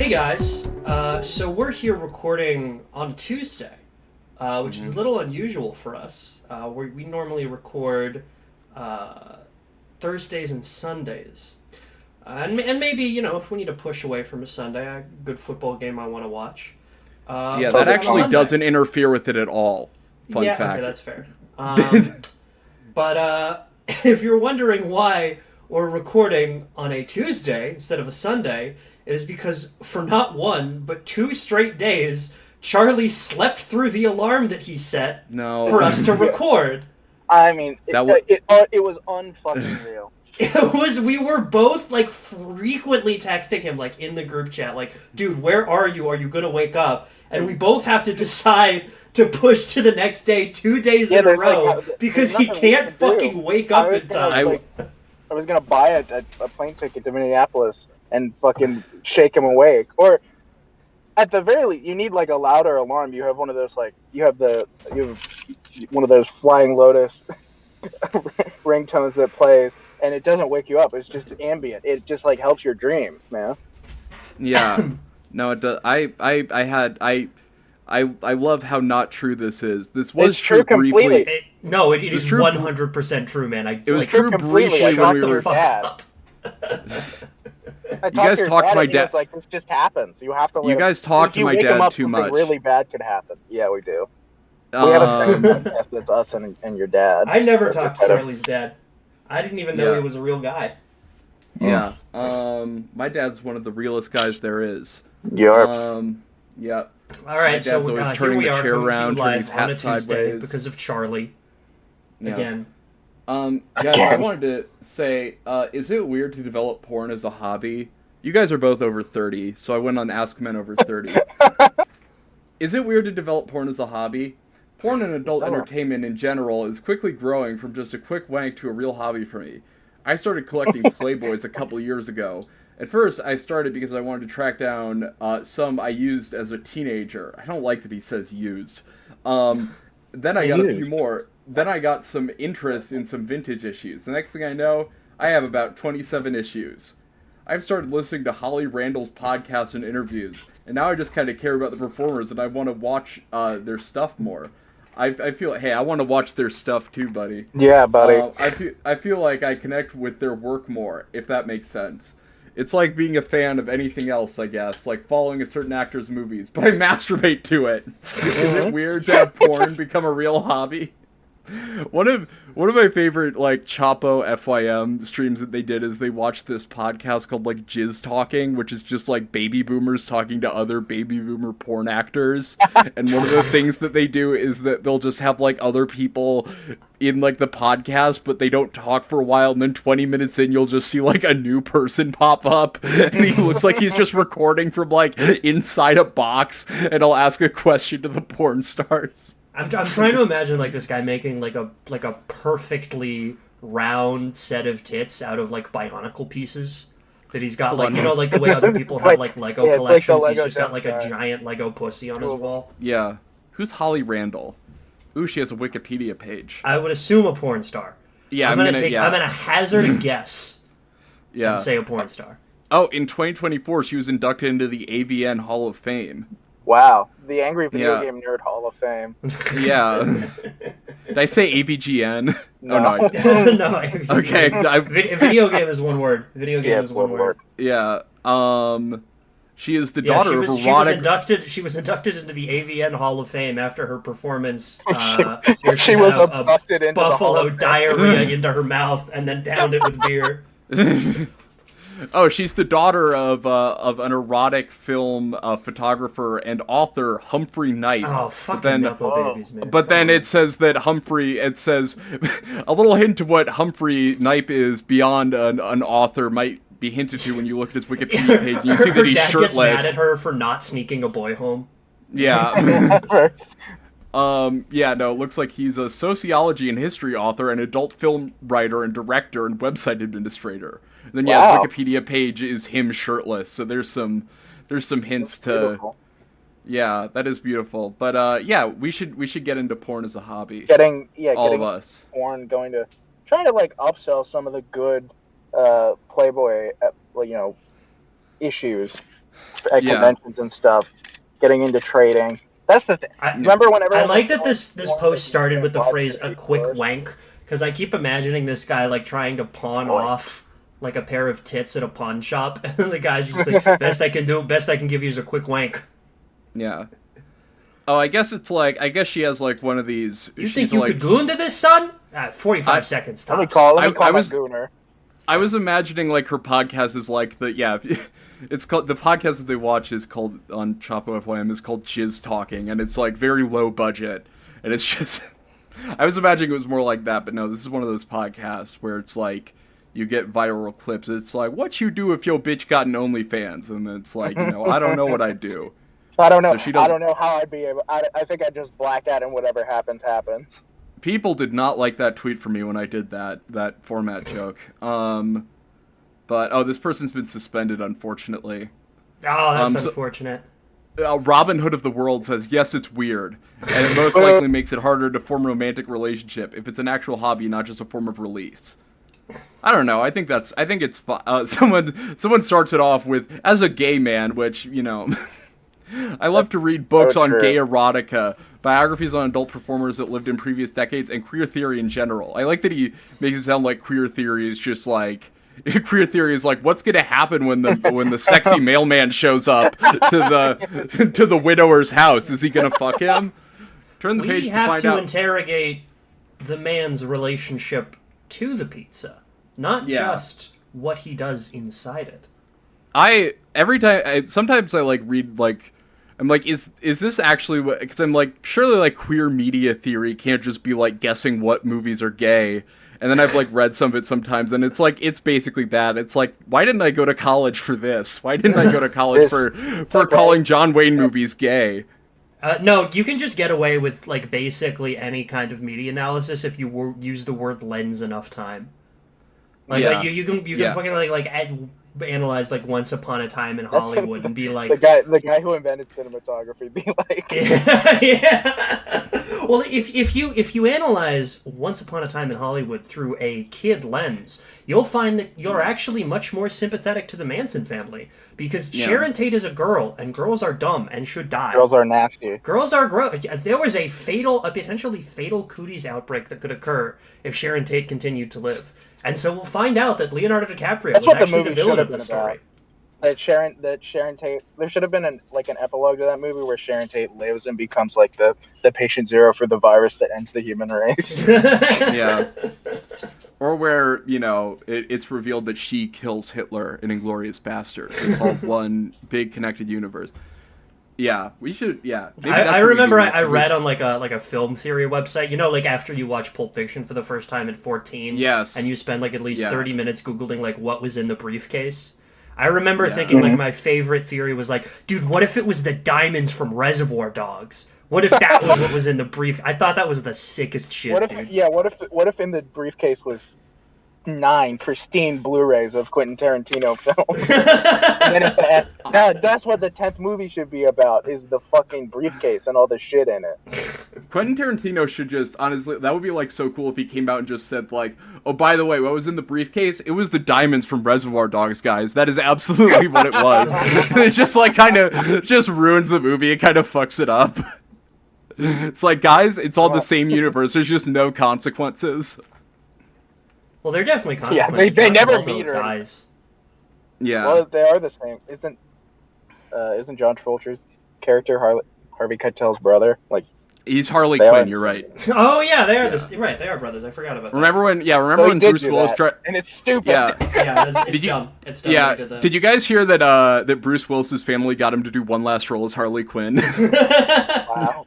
Hey guys, so we're here recording on Tuesday, which is a little unusual for us. We normally record Thursdays and Sundays. And maybe, if we need to push away from a Sunday, a good football game I want to watch. That actually doesn't interfere with it at all. Fun fact. Okay, that's fair. But if you're wondering why we're recording on a Tuesday instead of a Sunday, it is because for not one, but 2 straight days, Charlie slept through the alarm that he set for us to record. I mean, it was unfucking real. We were both, frequently texting him, in the group chat, dude, where are you? Are you gonna wake up? And we both have to decide to push to the next day 2 days in a row because he can't fucking wake up in time. I was gonna buy a plane ticket to Minneapolis and fucking shake him awake. Or, at the very least, you need, a louder alarm. You have one of those, you have one of those Flying Lotus ringtones that plays, and it doesn't wake you up. It's just ambient. It just helps your dream, man. Yeah, no, it does. I love how not true this is. This was true briefly. Completely. It is 100% true, man. It was true briefly when we were. You guys talk to my dad. This just happens. You have to. You guys talk to my dad too much. Really bad could happen. Yeah, we do. We have a second podcast that's us and your dad. I never talked to Charlie's dad. I didn't even know he was a real guy. Yeah. My dad's one of the realest guys there is. Yeah. Yeah. All right, so always turning here we the chair around, turning his hat on a Tuesday sideways because of Charlie. Yeah. Again. Guys, I wanted to say, is it weird to develop porn as a hobby? You guys are both over 30, so I went on AskMenOver30. Is it weird to develop porn as a hobby? Porn and adult entertainment in general is quickly growing from just a quick wank to a real hobby for me. I started collecting Playboys a couple years ago. At first, I started because I wanted to track down some I used as a teenager. I don't like that he says used. Then I got a few more. Then I got some interest in some vintage issues. The next thing I know, I have about 27 issues. I've started listening to Holly Randall's podcasts and interviews, and now I just kind of care about the performers, and I want to watch their stuff more. I feel, hey, I want to watch their stuff too, buddy. Yeah, buddy. I feel like I connect with their work more, if that makes sense. It's like being a fan of anything else, I guess, like following a certain actor's movies, but I masturbate to it. Is it weird to have porn become a real hobby? One of my favorite Chapo FYM streams that they did is they watched this podcast called Jizz Talking, which is just baby boomers talking to other baby boomer porn actors. And one of the things that they do is that they'll just have other people in the podcast, but they don't talk for a while, and then 20 minutes in you'll just see a new person pop up, and he looks like he's just recording from inside a box, and I'll ask a question to the porn stars. I'm trying to imagine this guy making a perfectly round set of tits out of Bionicle pieces that he's got the way other people have Lego collections. He's just got a giant Lego pussy on his wall. Yeah. Who's Holly Randall? Ooh, she has a Wikipedia page. I would assume a porn star. Yeah, I'm gonna hazard a guess. Yeah. And say a porn star. Oh, in 2024 she was inducted into the AVN Hall of Fame. Wow, the Angry Video Game Nerd Hall of Fame. Yeah. Did I say AVGN? No. Oh, no. No. Okay. Video game is one word. Video game is one word. Yeah. She is the daughter of erotic... She was inducted into the AVN Hall of Fame after her performance. She was abducted into buffalo diarrhea into her mouth and then downed it with beer. Oh, she's the daughter of an erotic film photographer and author Humphrey Knight. Oh, fucking Nepo babies, man. But then it says that it says a little hint to what Humphrey Knight is beyond an author might be hinted to when you look at his Wikipedia page and you see that he's shirtless. Her dad gets mad at her for not sneaking a boy home. Yeah. It looks like he's a sociology and history author, an adult film writer and director and website administrator. And then his Wikipedia page is him shirtless. So there's some hints to beautiful. Yeah, that is beautiful. But we should get into porn as a hobby. Getting of us. Porn, trying to upsell some of the good Playboy issues at conventions and stuff, getting into trading. That's the thing. Remember when everyone? I like that this post started with the phrase "a quick wank," because I keep imagining this guy like trying to pawn off like a pair of tits at a pawn shop, and the guy's just like, "Best I can give you is a quick wank." Yeah. Oh, I guess she has like one of these. You think you could goon to this, son? 45 seconds tops. Let me call my gooner. I was imagining like her podcast is like it's called, the podcast that they watch is called on Chapo FYM is called Jizz Talking, and it's like very low budget, and it's just I was imagining it was more like that, but no, this is one of those podcasts where it's like you get viral clips. It's like, what you do if your bitch got an OnlyFans, and it's like, I don't know what I'd do. I don't know. I don't know how I'd be able. I think I'd just black out, and whatever happens, happens. People did not like that tweet from me when I did that format joke. But this person's been suspended, unfortunately. Oh, that's unfortunate. Robin Hood of the World says, yes, it's weird, and it most likely makes it harder to form a romantic relationship if it's an actual hobby, not just a form of release. I don't know. I think it's fun. Someone starts it off with, as a gay man, which, I love to read books on gay erotica, biographies on adult performers that lived in previous decades, and queer theory in general. I like that he makes it sound like queer theory is just like queer theory is like, what's going to happen when the sexy mailman shows up to the widower's house? Is he going to fuck him? Turn the page to find out. We have to interrogate the man's relationship to the pizza, not just what he does inside it. Sometimes I like read like, I'm like, is this actually what? Because I'm like, surely like queer media theory can't just be like guessing what movies are gay. And then I've like read some of it sometimes, and it's like, it's basically that. It's like, why didn't I go to college for this? Why didn't I go to college for calling John Wayne movies gay? No, you can just get away with like basically any kind of media analysis if you use the word lens enough time. Like you can fucking analyze like Once Upon a Time in Hollywood and be like the guy who invented cinematography be like yeah. Well, if you analyze Once Upon a Time in Hollywood through a kid lens, you'll find that you're actually much more sympathetic to the Manson family, because Sharon Tate is a girl, and girls are dumb and should die. Girls are nasty. Girls are gross. There was a potentially fatal cooties outbreak that could occur if Sharon Tate continued to live. And so we'll find out that Leonardo DiCaprio was actually the villain of the story. That Sharon Tate, there should have been an epilogue to that movie where Sharon Tate lives and becomes like the patient zero for the virus that ends the human race. Yeah. Or where, it's revealed that she kills Hitler in Inglourious Basterds. It's all one big connected universe. Yeah, we should. Yeah, I remember I read on like a film theory website. Like after you watch Pulp Fiction for the first time at 14, yes, and you spend like at least 30 minutes googling like what was in the briefcase. I remember thinking like my favorite theory was like, dude, what if it was the diamonds from Reservoir Dogs? What if that was what was in the brief? I thought that was the sickest shit. What if dude. What if in the briefcase was 9 pristine Blu-rays of Quentin Tarantino films? And then that's what the 10th movie should be about, is the fucking briefcase and all the shit in it. Quentin Tarantino should just, honestly, that would be like so cool if he came out and just said like, oh, by the way, what was in the briefcase? It was the diamonds from Reservoir Dogs, guys. That is absolutely what it was. And it just like kind of just ruins the movie. It kind of fucks it up. It's like, guys, it's all the same universe. There's just no consequences. Well, they're definitely consequences. Yeah, they never meet her. Dies. Yeah. Well, they are the same. Isn't John Travolta's character Harvey Keitel's brother? Like, he's Harley Quinn. You're right. Oh yeah, they are right. They are brothers. I forgot about that. Remember when Bruce Willis tried? And it's stupid. Yeah, it's dumb. It's dumb. Yeah. Did you guys hear that? That Bruce Willis's family got him to do one last role as Harley Quinn. Wow.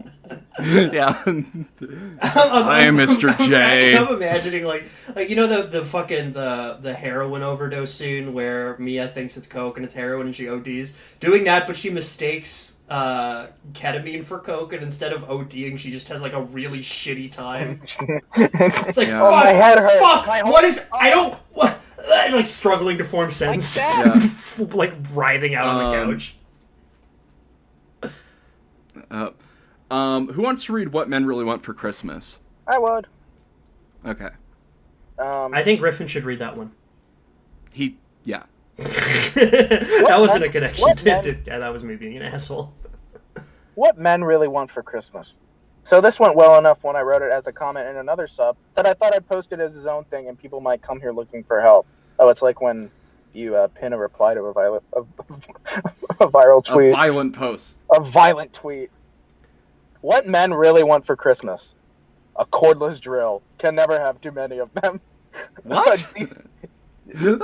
Yeah. I am Mr. J. I'm imagining like the fucking the heroin overdose scene where Mia thinks it's coke and it's heroin and she ODs. Doing that, but she mistakes ketamine for coke, and instead of ODing, she just has like a really shitty time. It's like, fuck, my head hurts. Fuck, what is? I don't. What? Like struggling to form sentences, like writhing out on the couch. Who wants to read What Men Really Want for Christmas? I would. Okay. I think Griffin should read that one. That wasn't a connection. men, Yeah, that was me being an asshole. What men really want for Christmas? So this went well enough when I wrote it as a comment in another sub that I thought I'd post it as his own thing, and people might come here looking for help. Oh, it's like when you pin a reply to a viral tweet. A violent post. A violent tweet. What men really want for Christmas? A cordless drill. Can never have too many of them. What?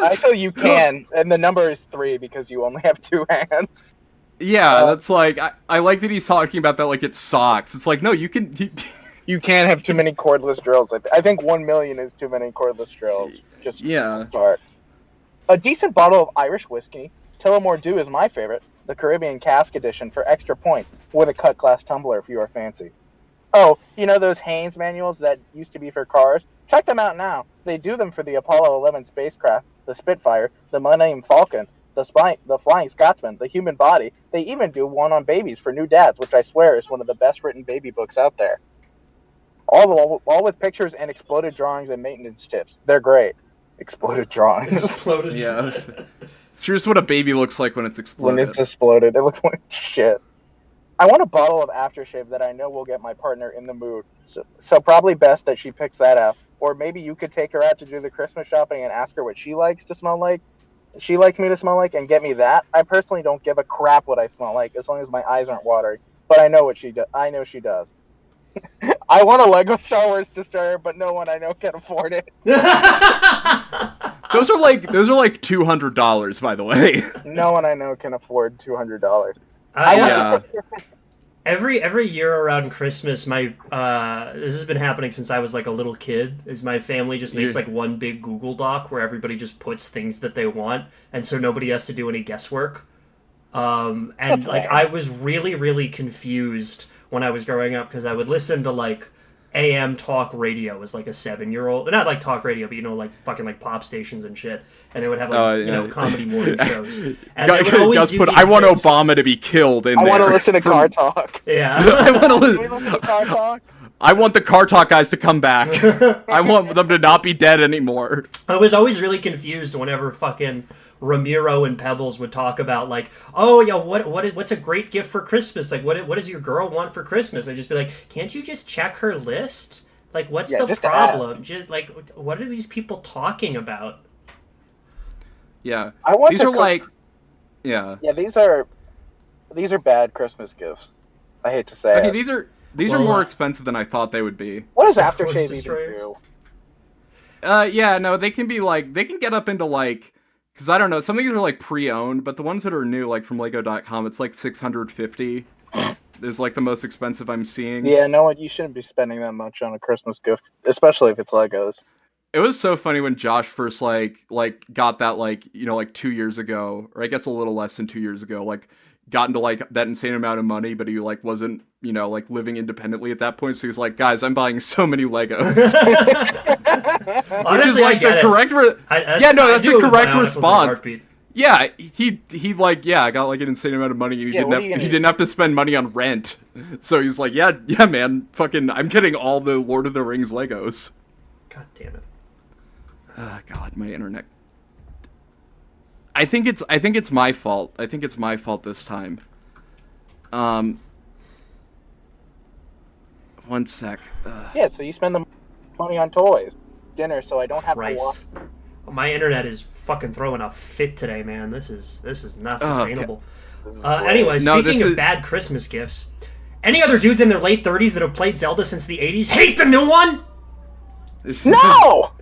Actually, you can, and the number is 3 because you only have 2 hands. Yeah, that's like, I like that he's talking about that like it's socks. It's like, no, you can... You can't have too many cordless drills. I think 1 million is too many cordless drills. Just to start. A decent bottle of Irish whiskey. Tullamore Dew is my favorite. The Caribbean Cask Edition for extra points. With a cut glass tumbler if you are fancy. Oh, you know those Haynes manuals that used to be for cars? Check them out now. They do them for the Apollo 11 spacecraft, the Spitfire, the Millennium Falcon, the Flying Scotsman, the Human Body. They even do one on babies for new dads, which I swear is one of the best written baby books out there. All with pictures and exploded drawings and maintenance tips. They're great. Exploded drawings. Exploded. Yeah. It's just what a baby looks like when it's exploded. When it's exploded, it looks like shit. I want a bottle of aftershave that I know will get my partner in the mood. So probably best that she picks that up. Or maybe you could take her out to do the Christmas shopping and ask her what she likes to smell like. She likes me to smell like and get me that. I personally don't give a crap what I smell like as long as my eyes aren't watery. But I know what she does. I know she does. I want a Lego Star Wars Destroyer, but no one I know can afford it. Those are like $200, by the way. No one I know can afford $200. Every year around Christmas, my this has been happening since I was like a little kid. Is my family just makes like one big Google Doc where everybody just puts things that they want, and so nobody has to do any guesswork. And like I was really, really confused when I was growing up because I would listen to like AM talk radio as like a 7-year-old, not like talk radio, but you know, like fucking like pop stations and shit, and they would have like you know comedy morning shows. And they would always Gus do put, these "I want bits. Obama to be killed." In I there. want to listen to Car Talk. Yeah, I want to Can we listen to Car Talk? I want the Car Talk guys to come back. I want them to not be dead anymore. I was always really confused whenever fucking Ramiro and Pebbles would talk about like, oh yeah, what's a great gift for Christmas? Like, what does your girl want for Christmas? I'd just be like, can't you just check her list? Like, what's the problem? Just, like, what are these people talking about? Yeah, These are bad Christmas gifts. I hate to say okay, it. These are more expensive than I thought they would be. What does aftershave even do? No, they can get up into like, because I don't know, some of these are like pre-owned, but the ones that are new, like from Lego.com, it's like $650. Is like the most expensive I'm seeing. Yeah, no, you shouldn't be spending that much on a Christmas gift, especially if it's Legos. It was so funny when Josh first like got that like 2 years ago, or I guess a little less than 2 years ago, like got into like that insane amount of money, but he like wasn't like living independently at that point. So he's like, guys, I'm buying so many Legos. Honestly, which is like the correct. That's a correct response. Yeah, he got like an insane amount of money, and he didn't have to spend money on rent. So he's like, yeah, man, fucking, I'm getting all the Lord of the Rings Legos. God damn it. God, my internet. I think it's my fault. I think it's my fault this time. 1 sec. Yeah, so you spend the money on toys, dinner, so I don't have to watch. My internet is fucking throwing a fit today, man. This is not sustainable. Okay. Anyway, speaking of bad Christmas gifts, any other dudes in their late 30s that have played Zelda since the 80s hate the new one? No!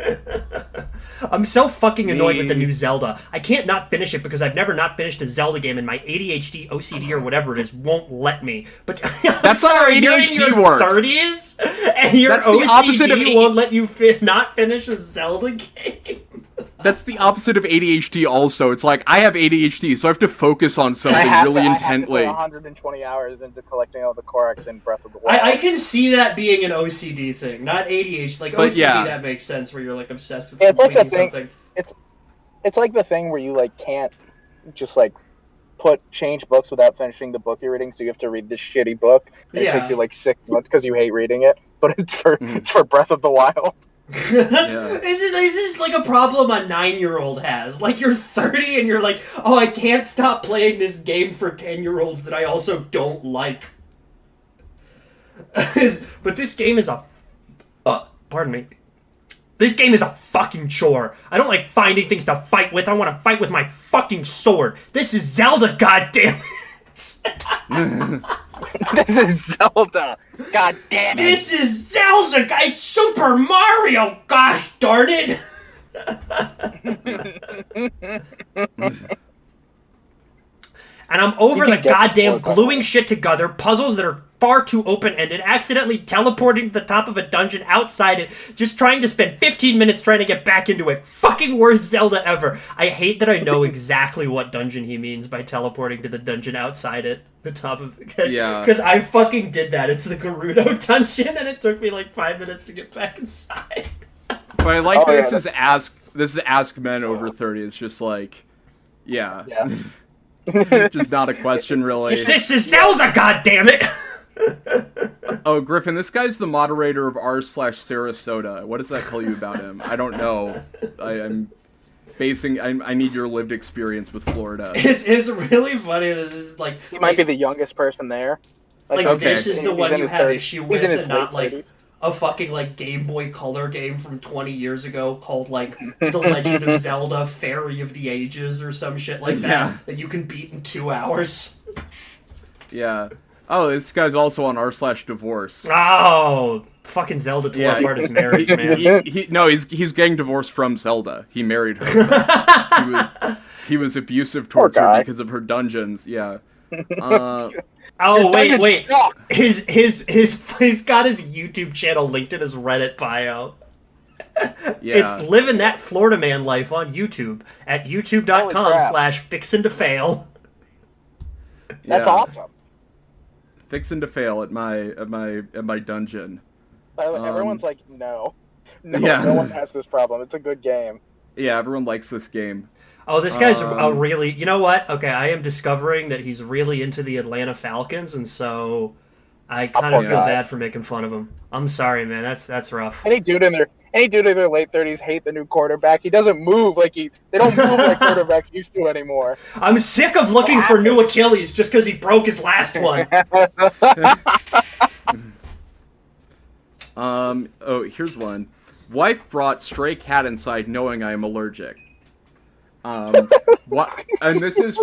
I'm so fucking annoyed with the new Zelda. I can't not finish it because I've never not finished a Zelda game, and my ADHD, OCD, or whatever it is won't let me. But that's not how ADHD works. 30s, and your OCD won't let you not finish a Zelda game. That's the opposite of ADHD also. It's like, I have ADHD, so I have to focus on something really intently. I have to put 120 hours into collecting all the Korax in Breath of the Wild. I can see that being an OCD thing, not ADHD. Like, OCD, that makes sense, where you're, like, obsessed with completing something. It's like the thing where you, like, can't just, like, change books without finishing the book you're reading, so you have to read this shitty book. It takes you, like, 6 months because you hate reading it, but it's for Breath of the Wild. This is like a problem a 9-year-old has. Like, you're 30 and you're like, oh, I can't stop playing this game for 10-year-olds that I also don't like. But this game is a... pardon me. This game is a fucking chore. I don't like finding things to fight with. I want to fight with my fucking sword. This is Zelda, goddammit. This is Zelda. God damn it. This is Zelda. It's Super Mario. Gosh darn it. And I'm over the goddamn gluing shit together, puzzles that are far too open-ended, accidentally teleporting to the top of a dungeon outside it, just trying to spend 15 minutes trying to get back into it. Fucking worst Zelda ever. I hate that I know exactly what dungeon he means by teleporting to the dungeon outside it. The top of it. Yeah. Because I fucking did that. It's the Gerudo dungeon, and it took me like 5 minutes to get back inside. But I like this is AskMenOver30. It's just like, yeah. Just not a question, really. This is Zelda, goddammit! Oh, Griffin, this guy's the moderator of r/Sarasota. What does that tell you about him? I don't know. I need your lived experience with Florida. It's really funny that this is like... He might be the youngest person there. This is the one you have issue with, and not like 30s. A fucking like Game Boy Color game from 20 years ago called like The Legend of Zelda Fairy of the Ages or some shit like that that you can beat in 2 hours. Yeah. Oh, this guy's also on r/divorce. Oh, fucking Zelda tore apart his marriage, man. He's getting divorced from Zelda. He married her. he was abusive towards her because of her dungeons. Yeah. Oh wait! He's got his YouTube channel linked in his Reddit bio. Yeah. It's living that Florida man life on YouTube at youtube.com/fixintofail. That's awesome. Fixing to fail at my dungeon. Everyone's like, no one has this problem. It's a good game. Yeah, everyone likes this game. Oh, this guy's really... You know what? Okay, I am discovering that he's really into the Atlanta Falcons, and so I kind of feel bad for making fun of him. I'm sorry, man. That's rough. Any dude in their late 30s hate the new quarterback. He doesn't move they don't move like quarterbacks used to anymore. I'm sick of looking for new Achilles just because he broke his last one. Oh, here's one. Wife brought stray cat inside knowing I am allergic. What? And this is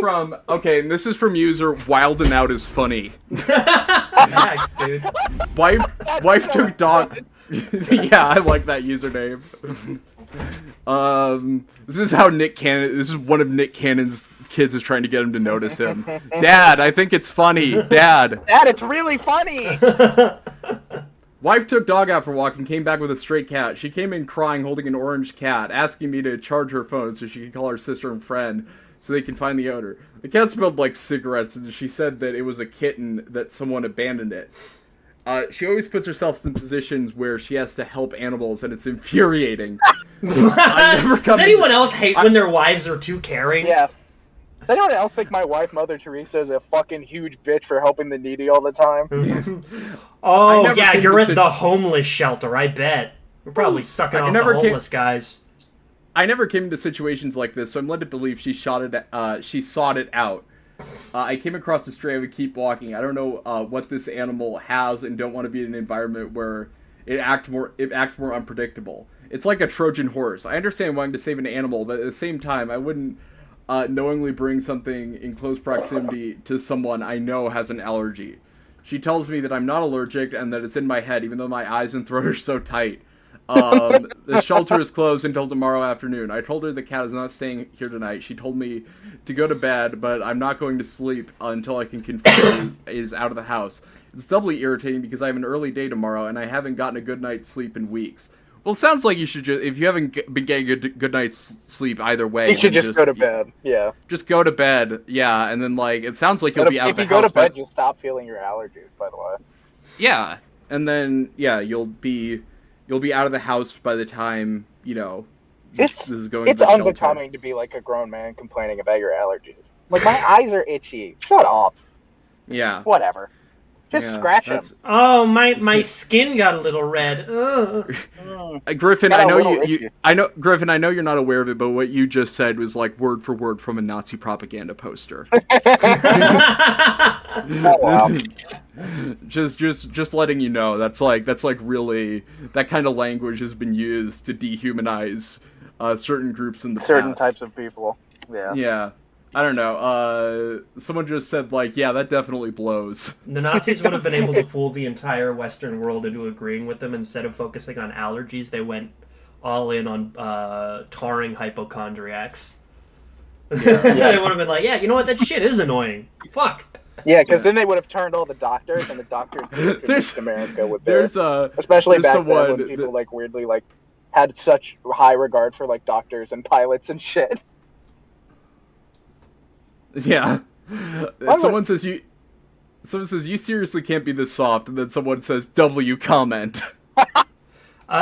from user Wild and Out is funny. Thanks, dude. Wife took dog. Yeah, I like that username. This is how Nick Cannon. This is one of Nick Cannon's kids is trying to get him to notice him. Dad, I think it's funny. Dad, it's really funny. Wife took dog out for a walk and came back with a stray cat. She came in crying, holding an orange cat, asking me to charge her phone so she can call her sister and friend so they can find the owner. The cat smelled like cigarettes, and she said that it was a kitten that someone abandoned it. She always puts herself in positions where she has to help animals, and it's infuriating. Does anyone else hate when their wives are too caring? Yeah. Does anyone else think my wife, Mother Teresa, is a fucking huge bitch for helping the needy all the time? Oh, yeah, you're at the homeless shelter, I bet. We're probably sucking off the homeless guys. I never came into situations like this, so I'm led to believe she sought it out. I came across a stray, I would keep walking. I don't know what this animal has and don't want to be in an environment where it acts more unpredictable. It's like a Trojan horse. I understand wanting to save an animal, but at the same time, I wouldn't knowingly bring something in close proximity to someone I know has an allergy. She tells me that I'm not allergic and that it's in my head, even though my eyes and throat are so tight. The shelter is closed until tomorrow afternoon. I told her the cat is not staying here tonight. She told me to go to bed, but I'm not going to sleep until I can confirm it is out of the house. It's doubly irritating because I have an early day tomorrow and I haven't gotten a good night's sleep in weeks. Well, it sounds like you should just, if you haven't been getting a good night's sleep either way, you should just go to bed. Yeah. Just go to bed. Yeah, and then it sounds like you'll be out of the house. If you go to bed, you'll stop feeling your allergies. By the way. Yeah, and then you'll be out of the house by the time this is going. It's unbecoming to be like a grown man complaining about your allergies. Like my eyes are itchy. Shut up. Yeah. Whatever. Just Yeah, scratch him. Oh, my skin got a little red. Ugh. Griffin, Got I a know little you, itchy. I know Griffin, I know you're not aware of it, but what you just said was like word for word from a Nazi propaganda poster. Oh, wow. just letting you know, that's like really, that kind of language has been used to dehumanize certain groups in the Certain past. types of people. Yeah. Yeah. I don't know. Someone just said like, yeah, that definitely blows. The Nazis would have been able to fool the entire Western world into agreeing with them. Instead of focusing on allergies, they went all in on tarring hypochondriacs. They would have been like, yeah, you know what? That shit is annoying. Fuck. Yeah, because then they would have turned all the doctors, and the doctors would There's- America with their... There's Especially there's back then when someone people, like, weirdly, like, had such high regard for, like, doctors and pilots and shit. yeah. Why Someone says you seriously can't be this soft, and then someone says W comment.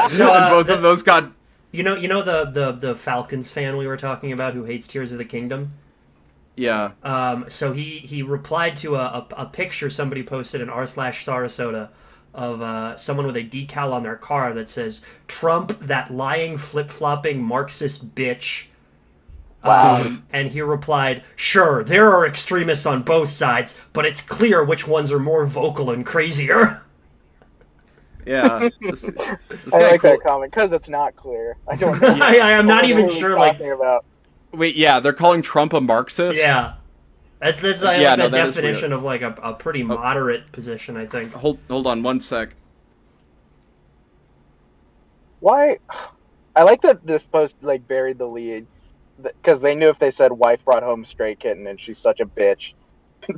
So And both of those got you know the Falcons fan we were talking about who hates Tears of the Kingdom. yeah. So he replied to a picture somebody posted in r/Sarasota of someone with a decal on their car that says "Trump, that lying flip-flopping Marxist bitch." Wow. And he replied, "Sure, there are extremists on both sides, but it's clear which ones are more vocal and crazier." Yeah. This I guy like cool- that comment, because it's not clear. I don't know. I am not what even he's sure. Like, talking about. Wait, yeah, they're calling Trump a Marxist? yeah, that's like Yeah, a no, that is definition weird. of like a pretty moderate position, I think. Hold on one sec. Why? I like that this post, like, buried the lead, because they knew if they said wife brought home stray kitten and she's such a bitch,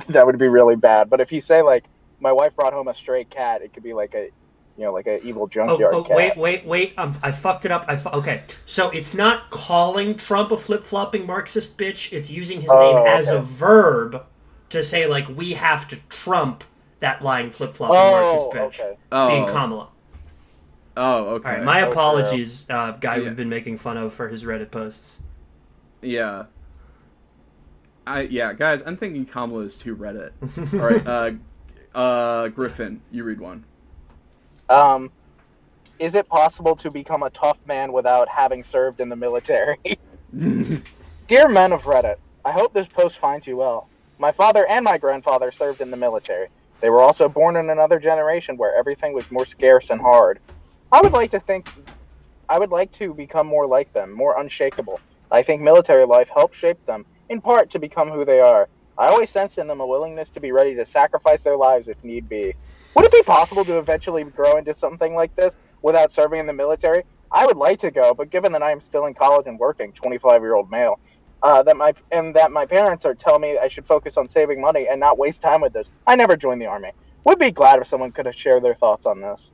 that would be really bad. But if you say, like, my wife brought home a stray cat, it could be like a, like an evil junkyard cat. Wait! I fucked it up. Okay, so it's not calling Trump a flip-flopping Marxist bitch. It's using his name as a verb to say, like, we have to trump that lying flip-flopping Marxist bitch, Okay. Oh. being Kamala. Oh, okay. All right, my Okay. apologies, guy Yeah. we've been making fun of for his Reddit posts. Yeah. Guys, I'm thinking Kamala is too Reddit. All right, Griffin, you read one. Is it possible to become a tough man without having served in the military? Dear men of Reddit, I hope this post finds you well. My father and my grandfather served in the military. They were also born in another generation where everything was more scarce and hard. I would like to become more like them, more unshakable. I think military life helped shape them, in part to become who they are. I always sensed in them a willingness to be ready to sacrifice their lives if need be. Would it be possible to eventually grow into something like this without serving in the military? I would like to go, but given that I am still in college and working, 25-year-old male, that my parents are telling me I should focus on saving money and not waste time with this, I never joined the army. Would be glad if someone could have shared their thoughts on this.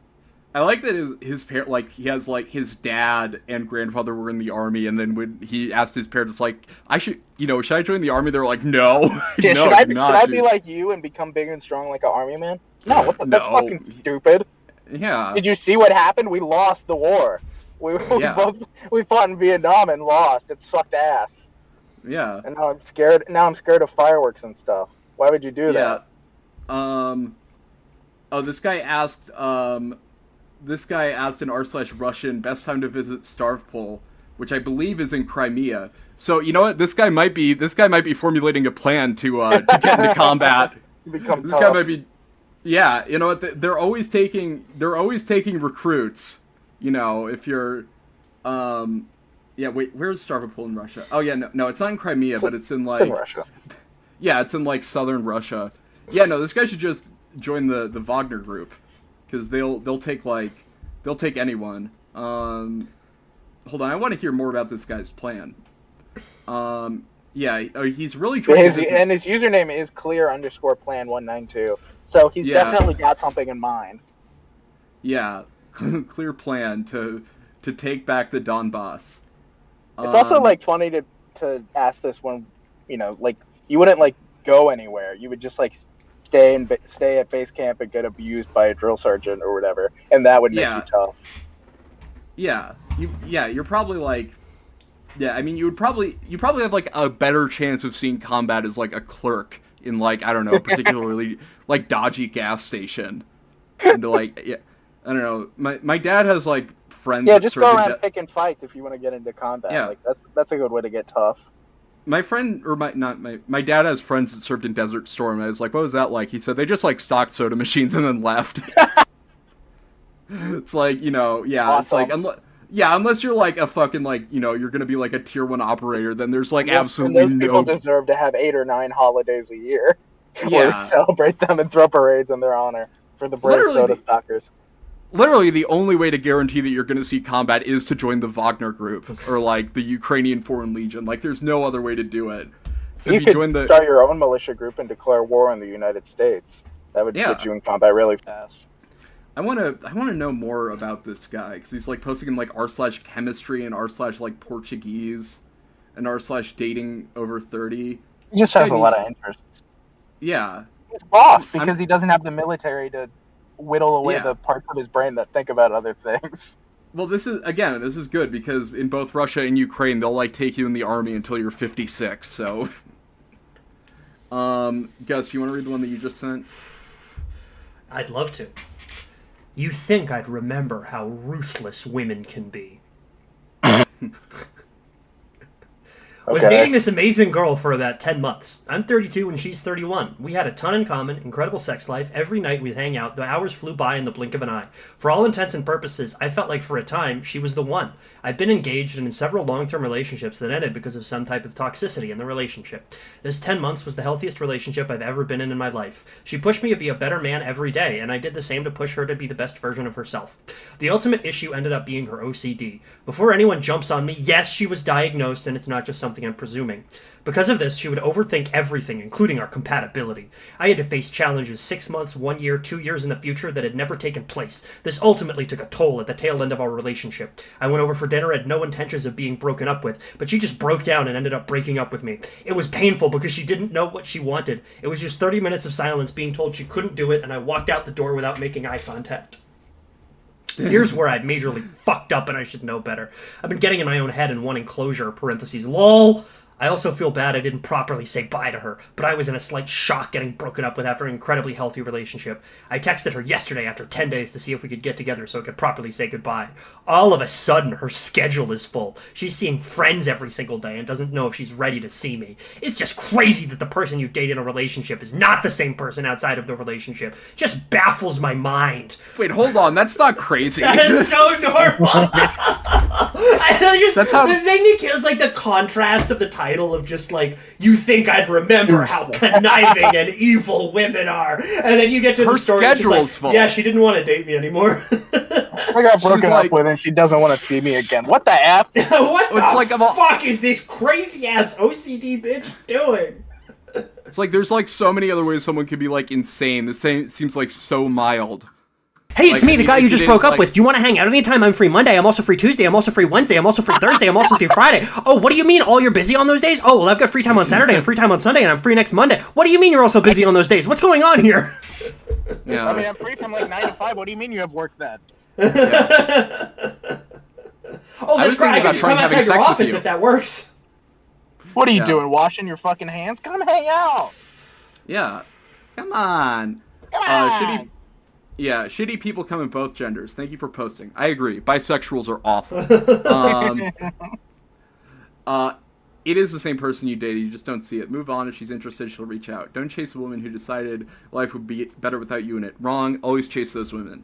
I like that his parent, like, he has, like, his dad and grandfather were in the army, and then when he asked his parents, like, should I join the army? They're like, no. Yeah, No, should do I not, be dude. like you and become big and strong like an army man? No, that's No. fucking stupid. Yeah. Did you see what happened? We lost the war. We fought in Vietnam and lost. It sucked ass. Yeah. And now I'm scared. Now I'm scared of fireworks and stuff. Why would you do that? Oh, this guy asked in r/Russian best time to visit Stavropol, which I believe is in Crimea. So you know what? This guy might be formulating a plan to get into combat. Become This tough. guy might be. Yeah, you know what? They're always taking recruits. You know, if you're, yeah. Wait, where's Stavropol in Russia? Oh yeah, no, it's not in Crimea, but it's in like. in Russia. Yeah, it's in like southern Russia. Yeah, no, this guy should just join the Wagner group, because they'll take anyone. Hold on, I want to hear more about this guy's plan. Yeah, he's really trying His to visit... username is clear_plan192. So he's definitely got something in mind. Yeah, clear plan to take back the Donbass. It's also like funny to ask this when, like, you wouldn't like go anywhere. You would just like stay at base camp and get abused by a drill sergeant or whatever, and that would make you tough. Yeah, you're probably like, yeah. I mean, you probably have like a better chance of seeing combat as like a clerk in like, I don't know, a particularly like dodgy gas station. And like, yeah, I don't know. My dad has like friends. Yeah, that just served go in around picking fights if you want to get into combat. Yeah. Like that's a good way to get tough. My friend, or my dad has friends that served in Desert Storm. And I was like, what was that like? He said they just like stocked soda machines and then left. It's like, you know, yeah, Awesome. it's like, unless you're like a fucking like, you know, you're gonna be like a tier 1 operator, then there's like And absolutely those people no. deserve to have 8 or 9 holidays a year, Yeah. or celebrate them and throw parades in their honor for the brave soda stockers. Literally, the only way to guarantee that you're going to see combat is to join the Wagner Group or like the Ukrainian Foreign Legion. Like, there's no other way to do it. So You if you could join the start your own militia group and declare war on the United States. That would get you in combat really fast. I want to know more about this guy because he's like posting in like r/chemistry and r/ Portuguese and r/dating over 30. He just has a lot of interests. Yeah. He's lost because he doesn't have the military to whittle away Yeah. the parts of his brain that think about other things. Well, this is good because in both Russia and Ukraine, they'll like take you in the army until you're 56. So, Gus, you want to read the one that you just sent? I'd love to. You think I'd remember how ruthless women can be. Was dating this amazing girl for about 10 months. I'm 32 and she's 31. We had a ton in common, incredible sex life. Every night we'd hang out. The hours flew by in the blink of an eye. For all intents and purposes, I felt like for a time, she was the one. I've been engaged in several long-term relationships that ended because of some type of toxicity in the relationship. This 10 months was the healthiest relationship I've ever been in my life. She pushed me to be a better man every day, and I did the same to push her to be the best version of herself. The ultimate issue ended up being her OCD. Before anyone jumps on me, yes, she was diagnosed, and it's not just something I'm presuming. Because of this, she would overthink everything, including our compatibility. I had to face challenges 6 months, 1 year, 2 years in the future that had never taken place. This ultimately took a toll at the tail end of our relationship. I went over for dinner, had no intentions of being broken up with, but she just broke down and ended up breaking up with me. It was painful because she didn't know what she wanted. It was just 30 minutes of silence being told she couldn't do it, and I walked out the door without making eye contact. Here's where I majorly fucked up and I should know better. I've been getting in my own head and wanting closure, parentheses, lol. I also feel bad I didn't properly say bye to her, but I was in a slight shock getting broken up with after an incredibly healthy relationship. I texted her yesterday after 10 days to see if we could get together so I could properly say goodbye. All of a sudden, her schedule is full. She's seeing friends every single day and doesn't know if she's ready to see me. It's just crazy that the person you date in a relationship is not the same person outside of the relationship. Just baffles my mind. Wait, hold on. That's not crazy. That's so normal. That's how... The thing that kills like the contrast of the title of just like, you think I'd remember how conniving and evil women are, and then you get to her the story schedule's like, full. yeah, she didn't want to date me anymore. I got broken up with and she doesn't want to see me again. What the F? What the fuck is this crazy ass OCD bitch doing? It's like there's like so many other ways someone could be like insane. This seems like so mild. Hey, it's me, the guy you just broke up with. Do you want to hang out anytime? I'm free Monday. I'm also free Tuesday. I'm also free Wednesday. I'm also free Thursday. I'm also free Friday. Oh, what do you mean? All you're busy on those days? Oh, well, I've got free time on Saturday and free time on Sunday, and I'm free next Monday. What do you mean you're also busy on those days? What's going on here? Yeah. I mean, I'm free from like 9 to 5. What do you mean you have work then? Yeah. Oh, that's great. I can just come outside your office if that works. What are you doing? Washing your fucking hands? Come hang out. Yeah. Come on. Come on. Shitty people come in both genders. Thank you for posting. I agree. Bisexuals are awful. It is the same person you dated. You just don't see it. Move on. If she's interested, she'll reach out. Don't chase a woman who decided life would be better without you in it. Wrong. Always chase those women.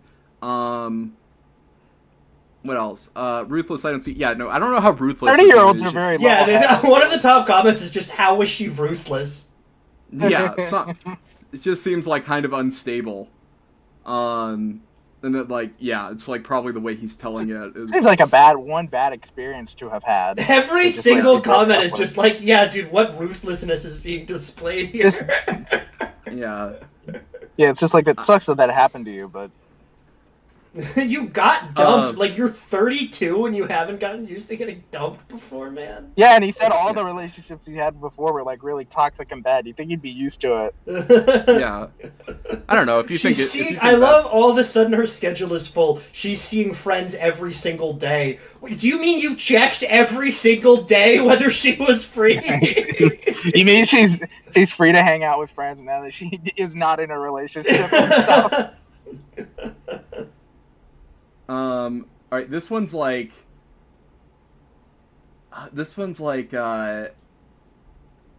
What else? Ruthless, I don't see. Yeah, no, I don't know how ruthless. 30-year-olds are very low. Yeah, one of the top comments is just, how was she ruthless? Yeah, it's not. It just seems like kind of unstable. And it, like, yeah, it's like probably the way he's telling it. Seems like a bad experience to have had. Every single comment is just like, yeah, dude, what ruthlessness is being displayed here? Yeah. Yeah, it's just like, it sucks that happened to you, but... You got dumped. Like, you're 32 and you haven't gotten used to getting dumped before, man? Yeah, and he said all the relationships he had before were, like, really toxic and bad. You think he'd be used to it. Yeah. I don't know if you think. I love all of a sudden her schedule is full. She's seeing friends every single day. Wait, do you mean you checked every single day whether she was free? You mean she's free to hang out with friends now that she is not in a relationship and stuff? All right, this one's like.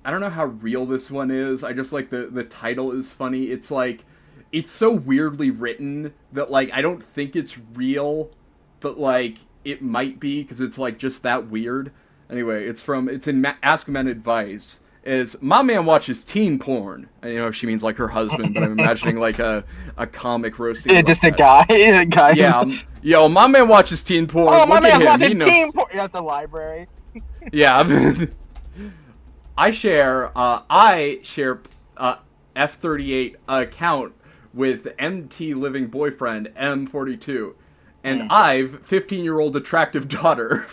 I don't know how real this one is. I just like the title is funny. It's like, it's so weirdly written that like I don't think it's real, but like it might be because it's like just that weird. Anyway, it's in Ask Men Advice. Is my man watches teen porn? And, you know, she means like her husband, but I'm imagining like a comic roasting. Yeah, just a guy. Yeah, yo, my man watches teen porn. Oh, my man's watching teen porn. At the library. Yeah. I share F38 account with MT living boyfriend M42, and I've 15-year-old attractive daughter.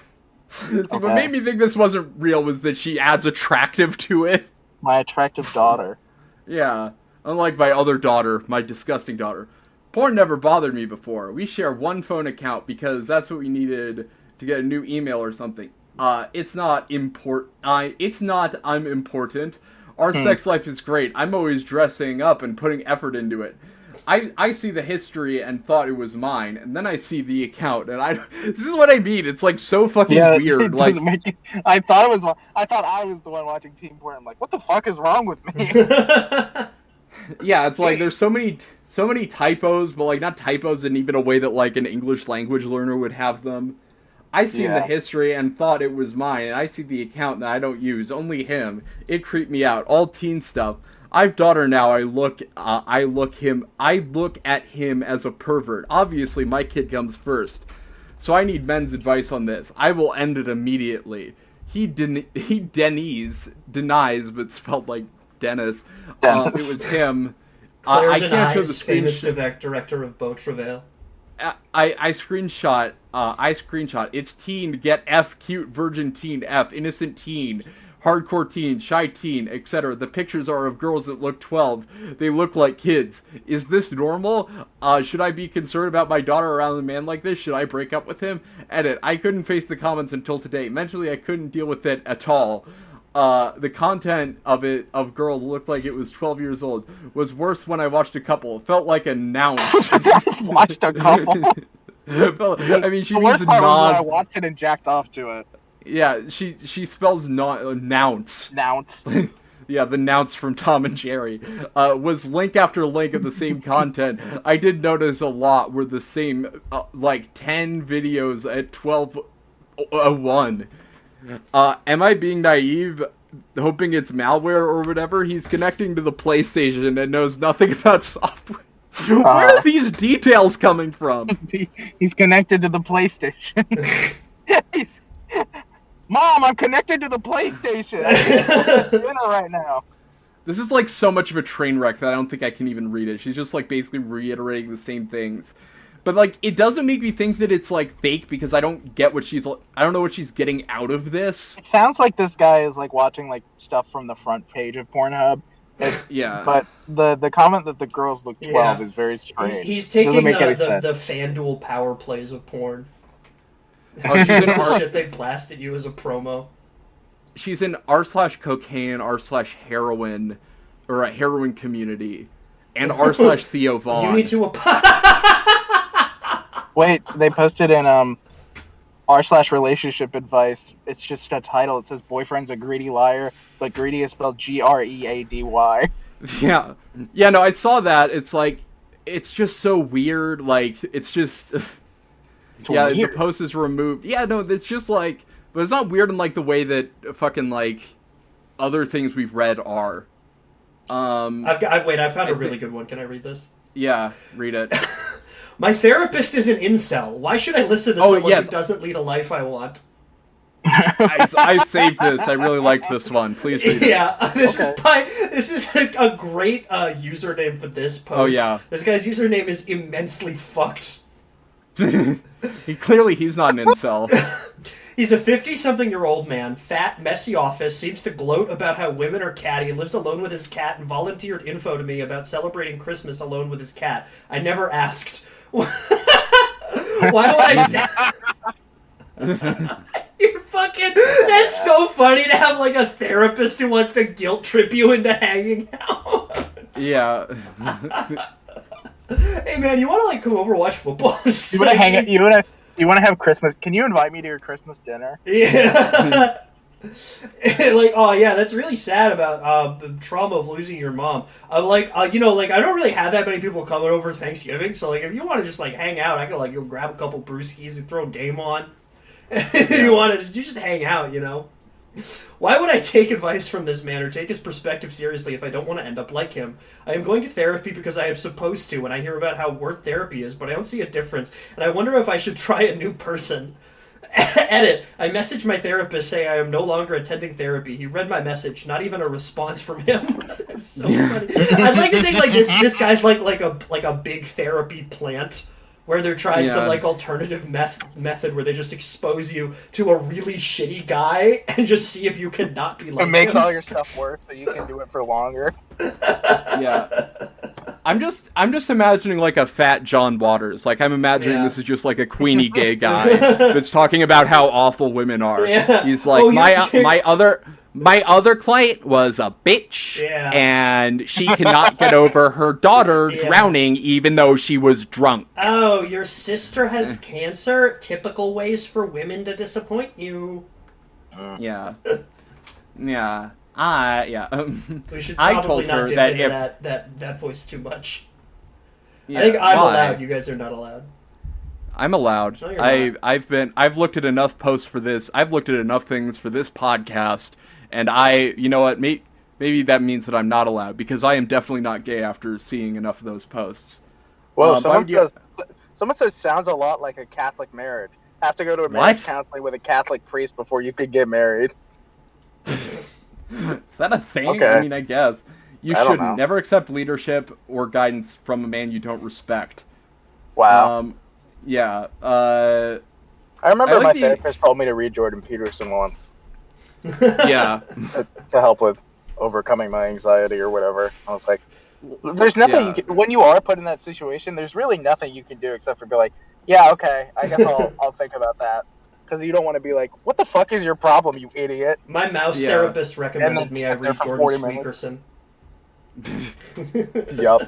See, what made me think this wasn't real was that she adds attractive to it. My attractive daughter. Yeah, unlike my other daughter, my disgusting daughter. Porn never bothered me before. We share one phone account because that's what we needed to get a new email or something. It's not I'm important. Our sex life is great. I'm always dressing up and putting effort into it. I see the history and thought it was mine, and then I see the account, and this is what I mean. It's like so fucking weird. Like, I thought I was the one watching teen porn. I'm like, what the fuck is wrong with me? Yeah, it's like there's so many typos, but like not typos in even a way that like an English language learner would have them. I seen the history and thought it was mine, and I see the account that I don't use, only him. It creeped me out. All teen stuff. I've daughter now. I look at him as a pervert. Obviously, my kid comes first, so I need men's advice on this. I will end it immediately. He denies, but spelled like Dennis. It was him. I can't show the famous director of Beau Travail. I screenshot. It's teen, get F, cute virgin teen, F, innocent teen, hardcore teen, shy teen, etc. The pictures are of girls that look 12. They look like kids. Is this normal? Should I be concerned about my daughter around a man like this? Should I break up with him? Edit. I couldn't face the comments until today. Mentally, I couldn't deal with it at all. The content of girls looked like it was 12 years old. Was worse when I watched a couple. It felt like a nounce. Watched a couple? I mean, she the means worst part was when I non. watched it and jacked off to it. Yeah, she spells nounce. Nounce. Yeah, the nounce from Tom and Jerry. Was link after link of the same content. I did notice a lot were the same, like 10 videos at 12:01. Am I being naive, hoping it's malware or whatever? He's connecting to the PlayStation and knows nothing about software. Where are these details coming from? He's connected to the PlayStation. Mom, I'm connected to the PlayStation. I'm dinner right now. This is like so much of a train wreck that I don't think I can even read it. She's just like basically reiterating the same things. But, like, it doesn't make me think that it's, like, fake because I don't get I don't know what she's getting out of this. It sounds like this guy is, like, watching, like, stuff from the front page of Pornhub. Yeah. But the comment that the girls look 12 is very strange. He's taking the FanDuel power plays of porn. Oh, she's in shit they blasted you as a promo. She's in r/cocaine, r/heroin, or a heroin community, and r/Theo Vaughn. You need to Wait, they posted in r/relationship advice. It's just a title. It says boyfriend's a greedy liar, but greedy is spelled Gready. Yeah. Yeah, no, I saw that. It's like, it's just so weird. Like, it's just... yeah, weird. The post is removed. Yeah, no, it's just like... But it's not weird in, like, the way that fucking, like, other things we've read are. I found a really good one. Can I read this? Yeah, read it. My therapist is an incel. Why should I listen to someone who doesn't lead a life I want? I saved this. I really liked this one. Please read it. Yeah, this is a great username for this post. Oh, yeah. This guy's username is immensely fucked. He's not an incel. He's a 50-something-year-old man, fat, messy office, seems to gloat about how women are catty, lives alone with his cat, and volunteered info to me about celebrating Christmas alone with his cat. I never asked. Why would I... You're fucking... That's so funny to have, like, a therapist who wants to guilt trip you into hanging out. Yeah. Hey, man, you want to, like, come over and watch football? You want to hang out? You want to have Christmas? Can you invite me to your Christmas dinner? Yeah. Like, oh yeah, that's really sad about the trauma of losing your mom. You know, like I don't really have that many people coming over Thanksgiving, so like if you want to just like hang out, I could like go grab a couple brewskis and throw a game on. If you want to, you just hang out, you know. Why would I take advice from this man or take his perspective seriously if I don't want to end up like him? I am going to therapy because I am supposed to, and I hear about how worth therapy is, but I don't see a difference, and I wonder if I should try a new person. Edit. I messaged my therapist saying I am no longer attending therapy. He read my message. Not even a response from him. It's so funny. I'd like to think like this guy's like a big therapy plant where they're trying some like alternative method where they just expose you to a really shitty guy and just see if you can not be like It makes him. all your stuff worse so you can do it for longer. Yeah. I'm just imagining like a fat John Waters. Like I'm imagining this is just like a queenie gay guy that's talking about how awful women are. Yeah. He's like my other client was a bitch, and she cannot get over her daughter drowning even though she was drunk. Oh, your sister has cancer? Typical ways for women to disappoint you. Yeah. Yeah. Yeah. We should I probably told not her dip that into that voice too much. Yeah, I think I'm why? allowed. You guys are not allowed. I'm allowed. No, you're not. I've looked at enough posts for this. I've looked at enough things for this podcast, and you know what? Maybe that means that I'm not allowed because I am definitely not gay after seeing enough of those posts. Well, someone says sounds a lot like a Catholic marriage. Have to go to a marriage counseling with a Catholic priest before you could get married. Is that a thing? Okay. I mean, I guess. You should know. never accept leadership or guidance from a man you don't respect. Wow. Yeah. I remember my therapist told me to read Jordan Peterson once. Yeah. to help with overcoming my anxiety or whatever. I was like, there's nothing you can, when you are put in that situation, there's really nothing you can do except for be like, yeah, okay, I guess I'll think about that. Because you don't want to be like, what the fuck is your problem, you idiot? My mouse therapist recommended me I read Jordan Peterson. Yup.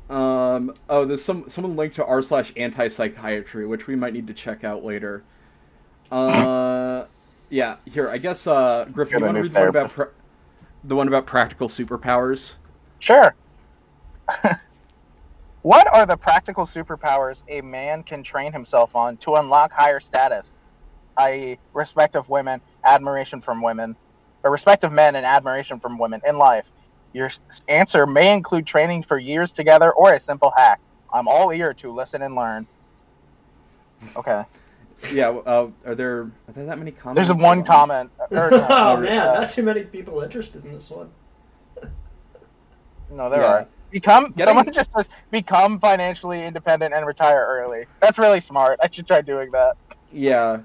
There's someone linked to r/anti-psychiatry, which we might need to check out later. Yeah, here, I guess, Griffin, you want to read the one about practical superpowers? Sure. What are the practical superpowers a man can train himself on to unlock higher status, i.e., respect of women, admiration from women, or respect of men and admiration from women in life? Your answer may include training for years together or a simple hack. I'm all ear to listen and learn. Okay. Yeah, are there that many comments? There's one comment. Oh man, not too many people interested in this one. No, there are. Someone just says, become financially independent and retire early. That's really smart. I should try doing that. Yeah.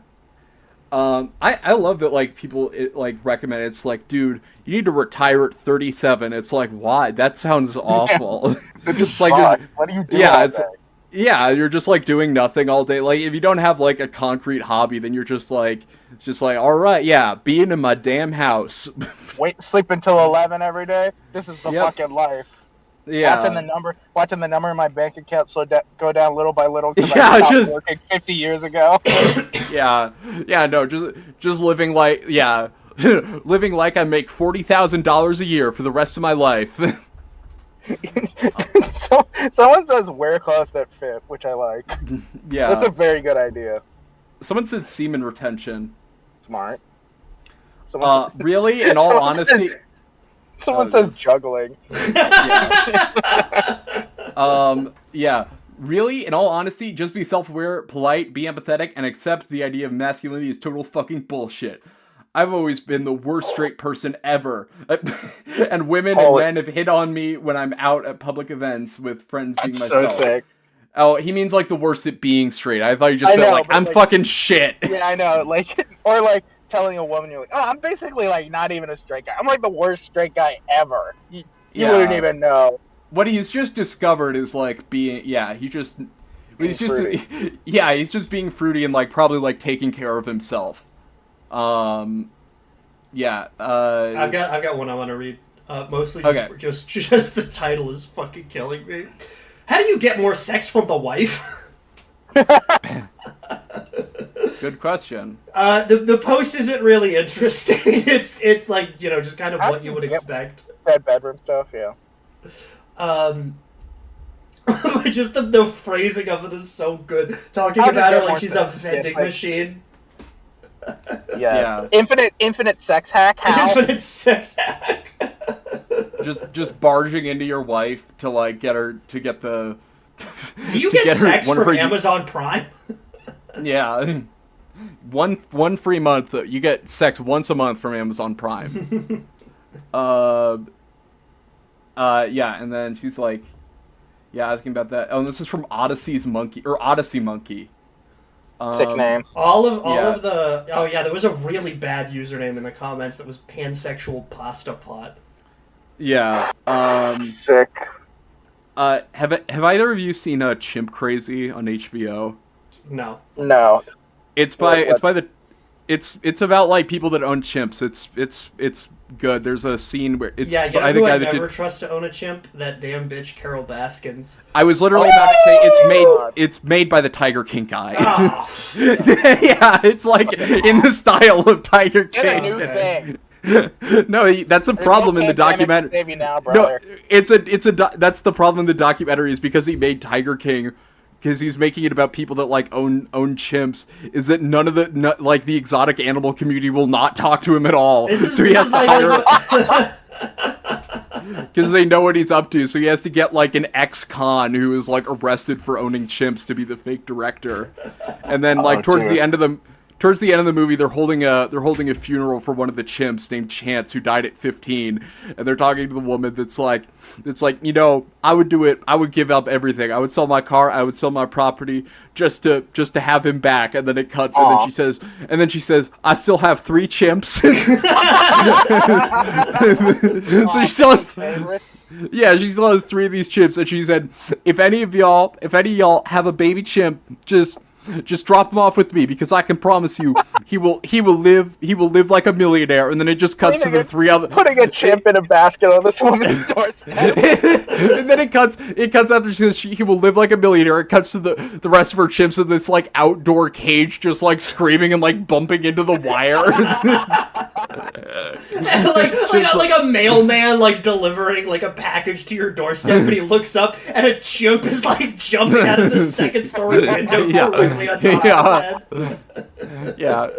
I love that, like, people, recommend it. It's like, dude, you need to retire at 37. It's like, why? That sounds awful. It's like, what do you do all day? Yeah, you're just, like, doing nothing all day. Like, if you don't have, like, a concrete hobby, then you're just like, all right, yeah, being in my damn house. Sleep until 11 every day? This is the fucking life. Yeah. Watching the number in my bank account go down little by little because I stopped working 50 years ago. No, just living like, living like I make $40,000 a year for the rest of my life. So, someone says wear clothes that fit, which I like. Yeah. That's a very good idea. Someone said semen retention. Smart. Really? In all honesty... Someone says juggling. Yeah. Really, in all honesty, just be self-aware, polite, be empathetic, and accept the idea of masculinity is total fucking bullshit. I've always been the worst straight person ever. And women and men have hit on me when I'm out at public events with friends being myself. So sick. Oh, he means like the worst at being straight. I thought you just I meant know, like but, I'm like- fucking shit. Yeah, I know. Like, or like telling a woman you're like, oh, I'm basically like not even a straight guy. I'm like the worst straight guy ever. You Yeah. wouldn't even know. What he's just discovered is like being he's just Fruity. he's just being fruity and like probably like taking care of himself. I've got one I want to read. Mostly just the title is fucking killing me. How do you get more sex from the wife? Good question. The post isn't really interesting. It's like, just kind of what you would expect. Bed bedroom stuff, yeah. Just the phrasing of it is so good. Talking How to about get her like more she's a sex, vending like- machine. Yeah. Infinite sex hack. How? Infinite sex hack. just barging into your wife to like get her to get the. Do you to get her- sex one of from her- Amazon Prime? Yeah. One free month. You get sex once a month from Amazon Prime. And then she's like, asking about that. Oh, and this is from Odyssey Monkey. Sick name. All of the there was a really bad username in the comments that was pansexual pasta pot. Yeah. Sick. Have either of you seen Chimp Crazy on HBO? No. It's about like people that own chimps. It's good. There's a scene where it's I the guy that never did. trust to own a chimp. That damn bitch Carol Baskins. I was literally about to say it's made by the Tiger King guy. Oh. Yeah, it's like in the style of Tiger King. Get a new thing. No, that's a problem in the documentary. Save you now, No, brother. that's the problem in the documentary is because he made Tiger King, because he's making it about people that like own chimps. Is that none of the exotic animal community will not talk to him at all, so he has to hire. Because they know what he's up to, so he has to get like an ex-con who is like arrested for owning chimps to be the fake director, and then like towards the end of the movie, they're holding a funeral for one of the chimps named Chance who died at 15, and they're talking to the woman that's like, I would do it. I would give up everything. I would sell my car. I would sell my property just to have him back. And then it cuts, and then she says, I still have 3 chimps. So she still has, she still has 3 of these chimps, and she said, if any of y'all have a baby chimp, just drop him off with me, because I can promise you he will live like a millionaire. And then it just cuts to the 3 other Putting a chimp in a basket on this woman's doorstep. And then it cuts after she says he will live like a millionaire. It cuts to the rest of her chimps in this like outdoor cage, just like screaming and like bumping into the wire. like a mailman like delivering like a package to your doorstep, and he looks up and a chimp is like jumping out of the second story window directly on top of his head. Yeah,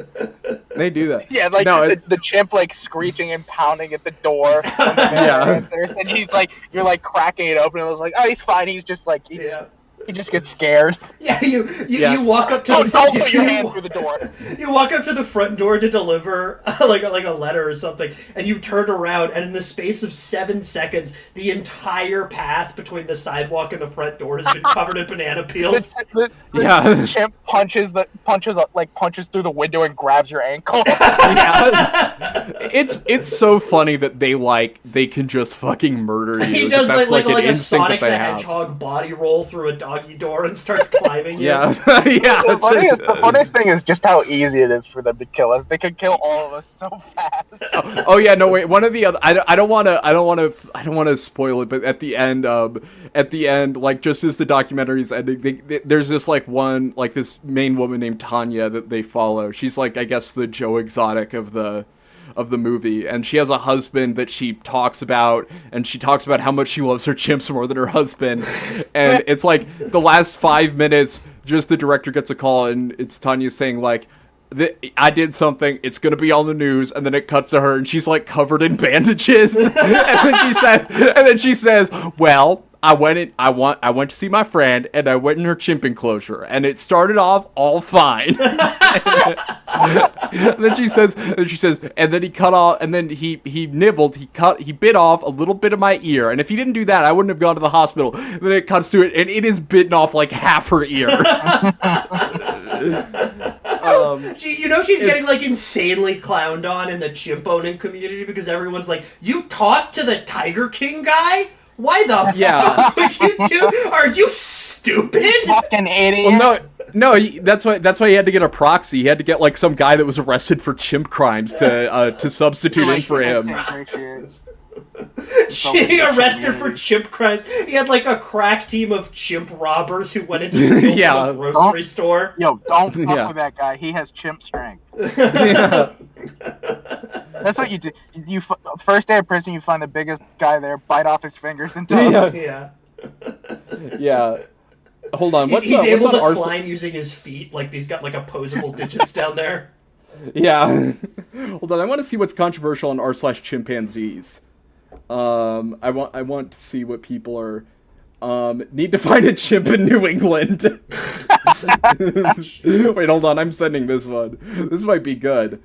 they do that. Yeah, like the chimp like screeching and pounding at the door. And he's like, you're like cracking it open, and I was like, oh, he's fine. He's just like, he just gets scared. Yeah, you walk up to don't put your hand through the door. You walk up to the front door to deliver like a letter or something, and you turn around, and in the space of 7 seconds, the entire path between the sidewalk and the front door has been covered in banana peels. The chimp punches through the window and grabs your ankle. It's so funny that they can just fucking murder you. He does that's like an a instinct Sonic that the they have. Hedgehog body roll through a doggy door and starts climbing you. The funniest thing is just how easy it is for them to kill us. They can kill all of us so fast. Oh yeah, no wait. One of the other, I don't want to spoil it, but at the end, like just as the documentary's ending, there's this like this main woman named Tanya that they follow. She's like, I guess, the Joe Exotic of the movie, and she has a husband that she talks about, and she talks about how much she loves her chimps more than her husband. And it's like the last 5 minutes, just the director gets a call, and it's Tanya saying like, I did something, it's gonna be on the news, and then it cuts to her and she's like covered in bandages. And then she says, well, I went to see my friend, and I went in her chimp enclosure, and it started off all fine. And then she says, and then he cut off, and then he bit off a little bit of my ear, and if he didn't do that, I wouldn't have gone to the hospital. And then it cuts to it, and it is bitten off like half her ear. She's getting like insanely clowned on in the chimp owning community because everyone's like, you talked to the Tiger King guy? Why the fuck would you do? Are you stupid? You fucking idiot. Well, no, that's why he had to get a proxy. He had to get like some guy that was arrested for chimp crimes to substitute in for him. She arrested for chimp crimes. He had like a crack team of chimp robbers who went into a grocery store. Yo, don't fuck with that guy. He has chimp strength. That's what you do. You first day of prison, you find the biggest guy there, bite off his fingers and toes. Yeah. Hold on. He's able to climb using his feet. Like he's got like opposable digits down there. Yeah. Hold on. I want to see what's controversial on r/chimpanzees. I want to see what people are. Need to find a chimp in New England. Wait, hold on. I'm sending this one. This might be good.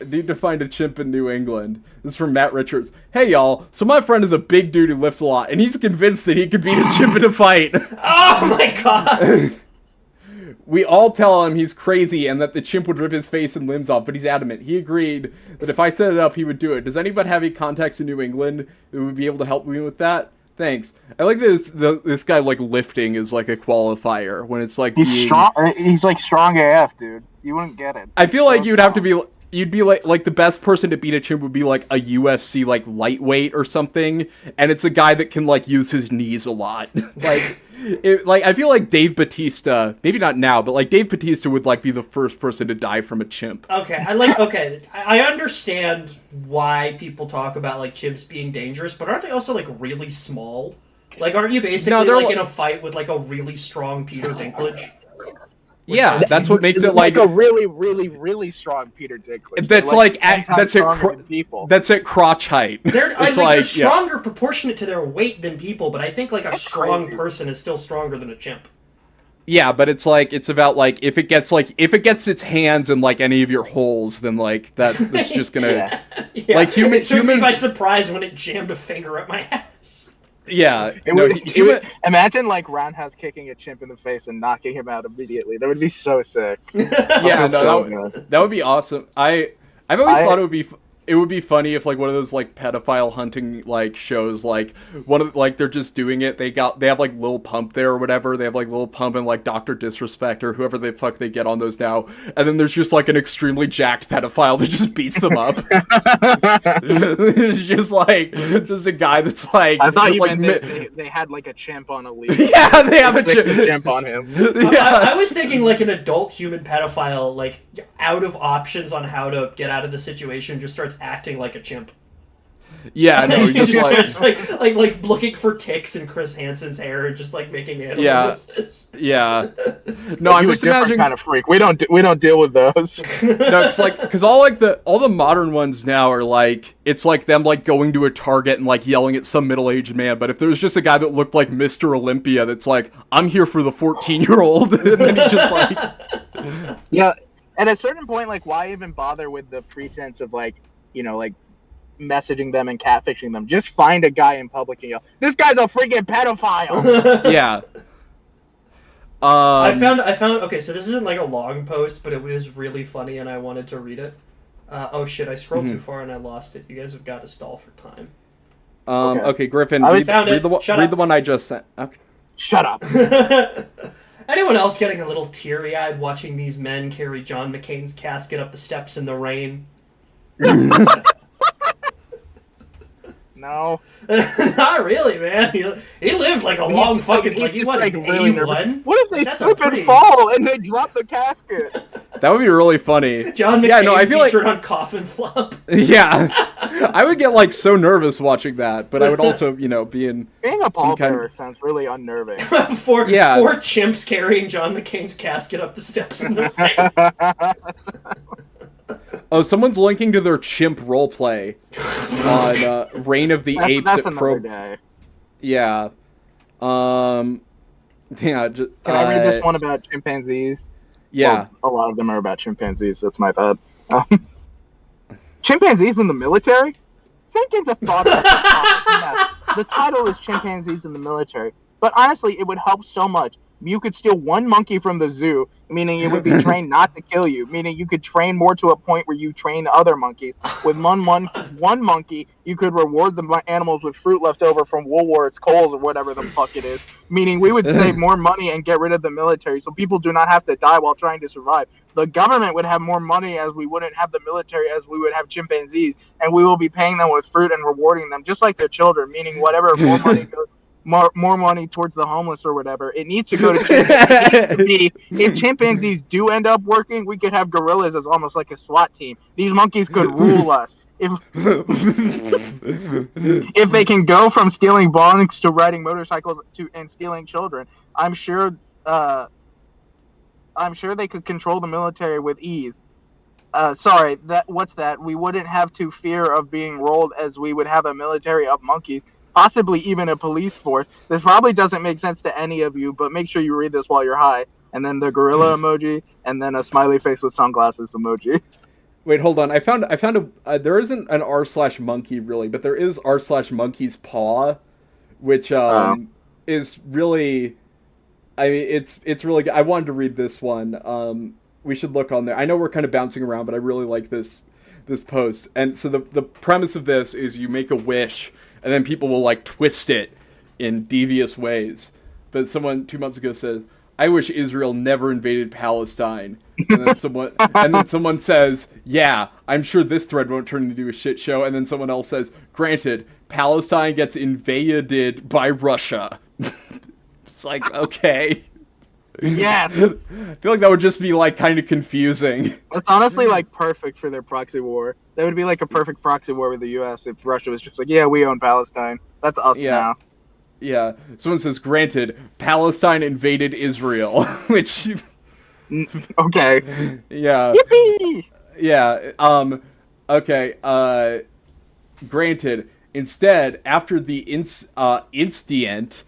Need to find a chimp in New England. This is from Matt Richards. Hey, y'all. So my friend is a big dude who lifts a lot, and he's convinced that he could beat a chimp in a fight. Oh, my God. We all tell him he's crazy and that the chimp would rip his face and limbs off, but he's adamant. He agreed that if I set it up, he would do it. Does anybody have any contacts in New England that would be able to help me with that? Thanks. I like this guy, like, lifting is, like, a qualifier when it's, like, he's strong. He's, like, strong AF, dude. You wouldn't get it. I feel like you'd have to be... You'd be like the best person to beat a chimp would be like a UFC like lightweight or something, and it's a guy that can like use his knees a lot. I feel like Dave Bautista, maybe not now, but like Dave Bautista would like be the first person to die from a chimp. Okay, I understand why people talk about like chimps being dangerous, but aren't they also like really small? Like, aren't you basically in a fight with like a really strong Peter Dinklage? Yeah, that's what makes it like a really, really, really strong Peter Dinklage. That's at crotch height. They're stronger proportionate to their weight than people, but I think like a strong person is still stronger than a chimp. Yeah, but it's about like if it gets its hands in like any of your holes, then like that's just gonna like human. It took me by surprise when it jammed a finger up my ass. Yeah, imagine like Roundhouse kicking a chimp in the face and knocking him out immediately. That would be so sick. Yeah, that would be awesome. I've always thought it would be funny if like one of those like pedophile hunting like shows, like one of like they're just doing it. They have like Lil Pump there or whatever. They have like Lil Pump and like Dr. Disrespect or whoever the fuck they get on those now. And then there's just like an extremely jacked pedophile that just beats them up. It's just a guy that's like. I thought you meant they had like a chimp on a leash. Yeah, they have a chimp on him. Yeah. I was thinking like an adult human pedophile, like out of options on how to get out of the situation, just starts acting like a chimp. Yeah, no, just like looking for ticks in Chris Hansen's hair and just like making animal noises. Yeah. No, I'm just imagining kind of freak. We don't deal with those. No, it's like because all the modern ones now are like it's like them like going to a Target and like yelling at some middle-aged man. But if there was just a guy that looked like Mr. Olympia, that's like I'm here for the 14-year-old, and then he just like yeah. At a certain point, like why even bother with the pretense of like like messaging them and catfishing them? Just find a guy in public and yell, "This guy's a freaking pedophile!" Yeah. I found. Okay, so this isn't like a long post, but it was really funny, and I wanted to read it. Oh shit! I scrolled too far and I lost it. You guys have got to stall for time. Okay, Griffin. Read the one I just sent. Okay. Shut up. Anyone else getting a little teary-eyed watching these men carry John McCain's casket up the steps in the rain? No. Not really, man. He lived like a long fucking like he won really 81. What if they slip and fall and they drop the casket? That would be really funny. John McCain featured on Coffin Flop. Yeah. I would get like so nervous watching that, but I would also, be in being a pallbearer sounds really unnerving. Four chimps carrying John McCain's casket up the steps in the rain. Oh, someone's linking to their chimp roleplay on Reign of the Apes that's at Pro. Day. Yeah. Yeah. Can I read this one about chimpanzees? Yeah. Well, a lot of them are about chimpanzees. That's my bad. Um, chimpanzees in the military? Think into thought about this topic. Yes, the title is chimpanzees in the military, but honestly, it would help so much. You could steal one monkey from the zoo, meaning it would be trained not to kill you, meaning you could train more to a point where you train other monkeys. With one monkey, you could reward the animals with fruit left over from Woolworths, Kohl's, or whatever the fuck it is. Meaning we would save more money and get rid of the military, so people do not have to die while trying to survive. The government would have more money, as we wouldn't have the military, as we would have chimpanzees, and we will be paying them with fruit and rewarding them just like their children. Meaning whatever more money goes. More money towards the homeless or whatever. It needs to go to chimpanzees. If chimpanzees do end up working, we could have gorillas as almost like a SWAT team. These monkeys could rule us. If they can go from stealing bongs to riding motorcycles and stealing children, I'm sure they could control the military with ease. What's that? We wouldn't have to fear of being rolled, as we would have a military of monkeys. Possibly even a police force. This probably doesn't make sense to any of you, but make sure you read this while you're high. And then the gorilla emoji, and then a smiley face with sunglasses emoji. Wait, hold on. I found there isn't an r/monkey really, but there is r/MonkeysPaw, which is really, I mean, it's really good. I wanted to read this one. We should look on there. I know we're kind of bouncing around, but I really like this post. And so the premise of this is you make a wish, and then people will like twist it in devious ways. But someone 2 months ago said, "I wish Israel never invaded Palestine." And then someone says, "Yeah, I'm sure this thread won't turn into a shit show." And then someone else says, "Granted, Palestine gets invaded by Russia." It's like, okay. Yes. I feel like that would just be like kind of confusing. It's honestly like perfect for their proxy war. That would be like a perfect proxy war with the U.S. if Russia was just like, yeah, we own Palestine. That's us now. Yeah. Someone says, "Granted, Palestine invaded Israel," which. Okay. Yeah. Yippee! Yeah. Okay. Granted, instead, after the incident,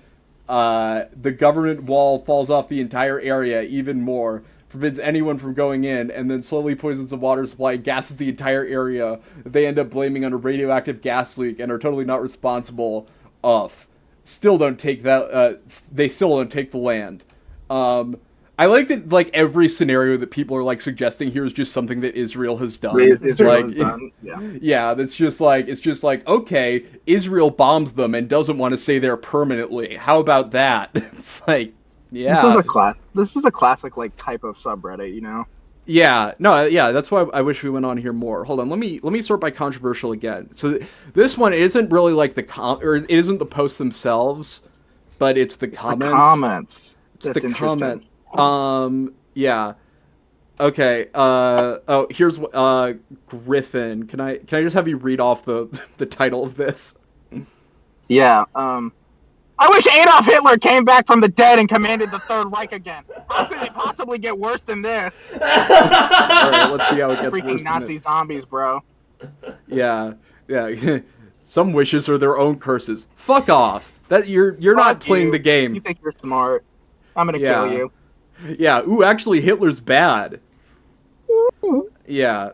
the government wall falls off the entire area even more, forbids anyone from going in, and then slowly poisons the water supply, gases the entire area that they end up blaming on a radioactive gas leak and are totally not responsible of. Still don't take that, they still don't take the land. I like that, like, every scenario that people are, like, suggesting here is just something that Israel has done. Israel has done, yeah. Yeah, it's just like, okay, Israel bombs them and doesn't want to stay there permanently. How about that? It's like, yeah. This is a classic, like, type of subreddit, you know? Yeah, no, yeah, that's why I wish we went on here more. Hold on, let me sort by controversial again. So this one isn't really like or it isn't the posts themselves, but it's the comments. The comments. It's the comment. Yeah. Okay. Oh, here's Griffin. Can I just have you read off the title of this? Yeah. I wish Adolf Hitler came back from the dead and commanded the Third Reich again. How could it possibly get worse than this? All right, let's see how it gets freaking worse. Freaking Nazi zombies, bro. Yeah. Some wishes are their own curses. Fuck off. That you're not playing the game. You think you're smart? I'm gonna kill you. Yeah. Ooh, actually, Hitler's bad. Yeah.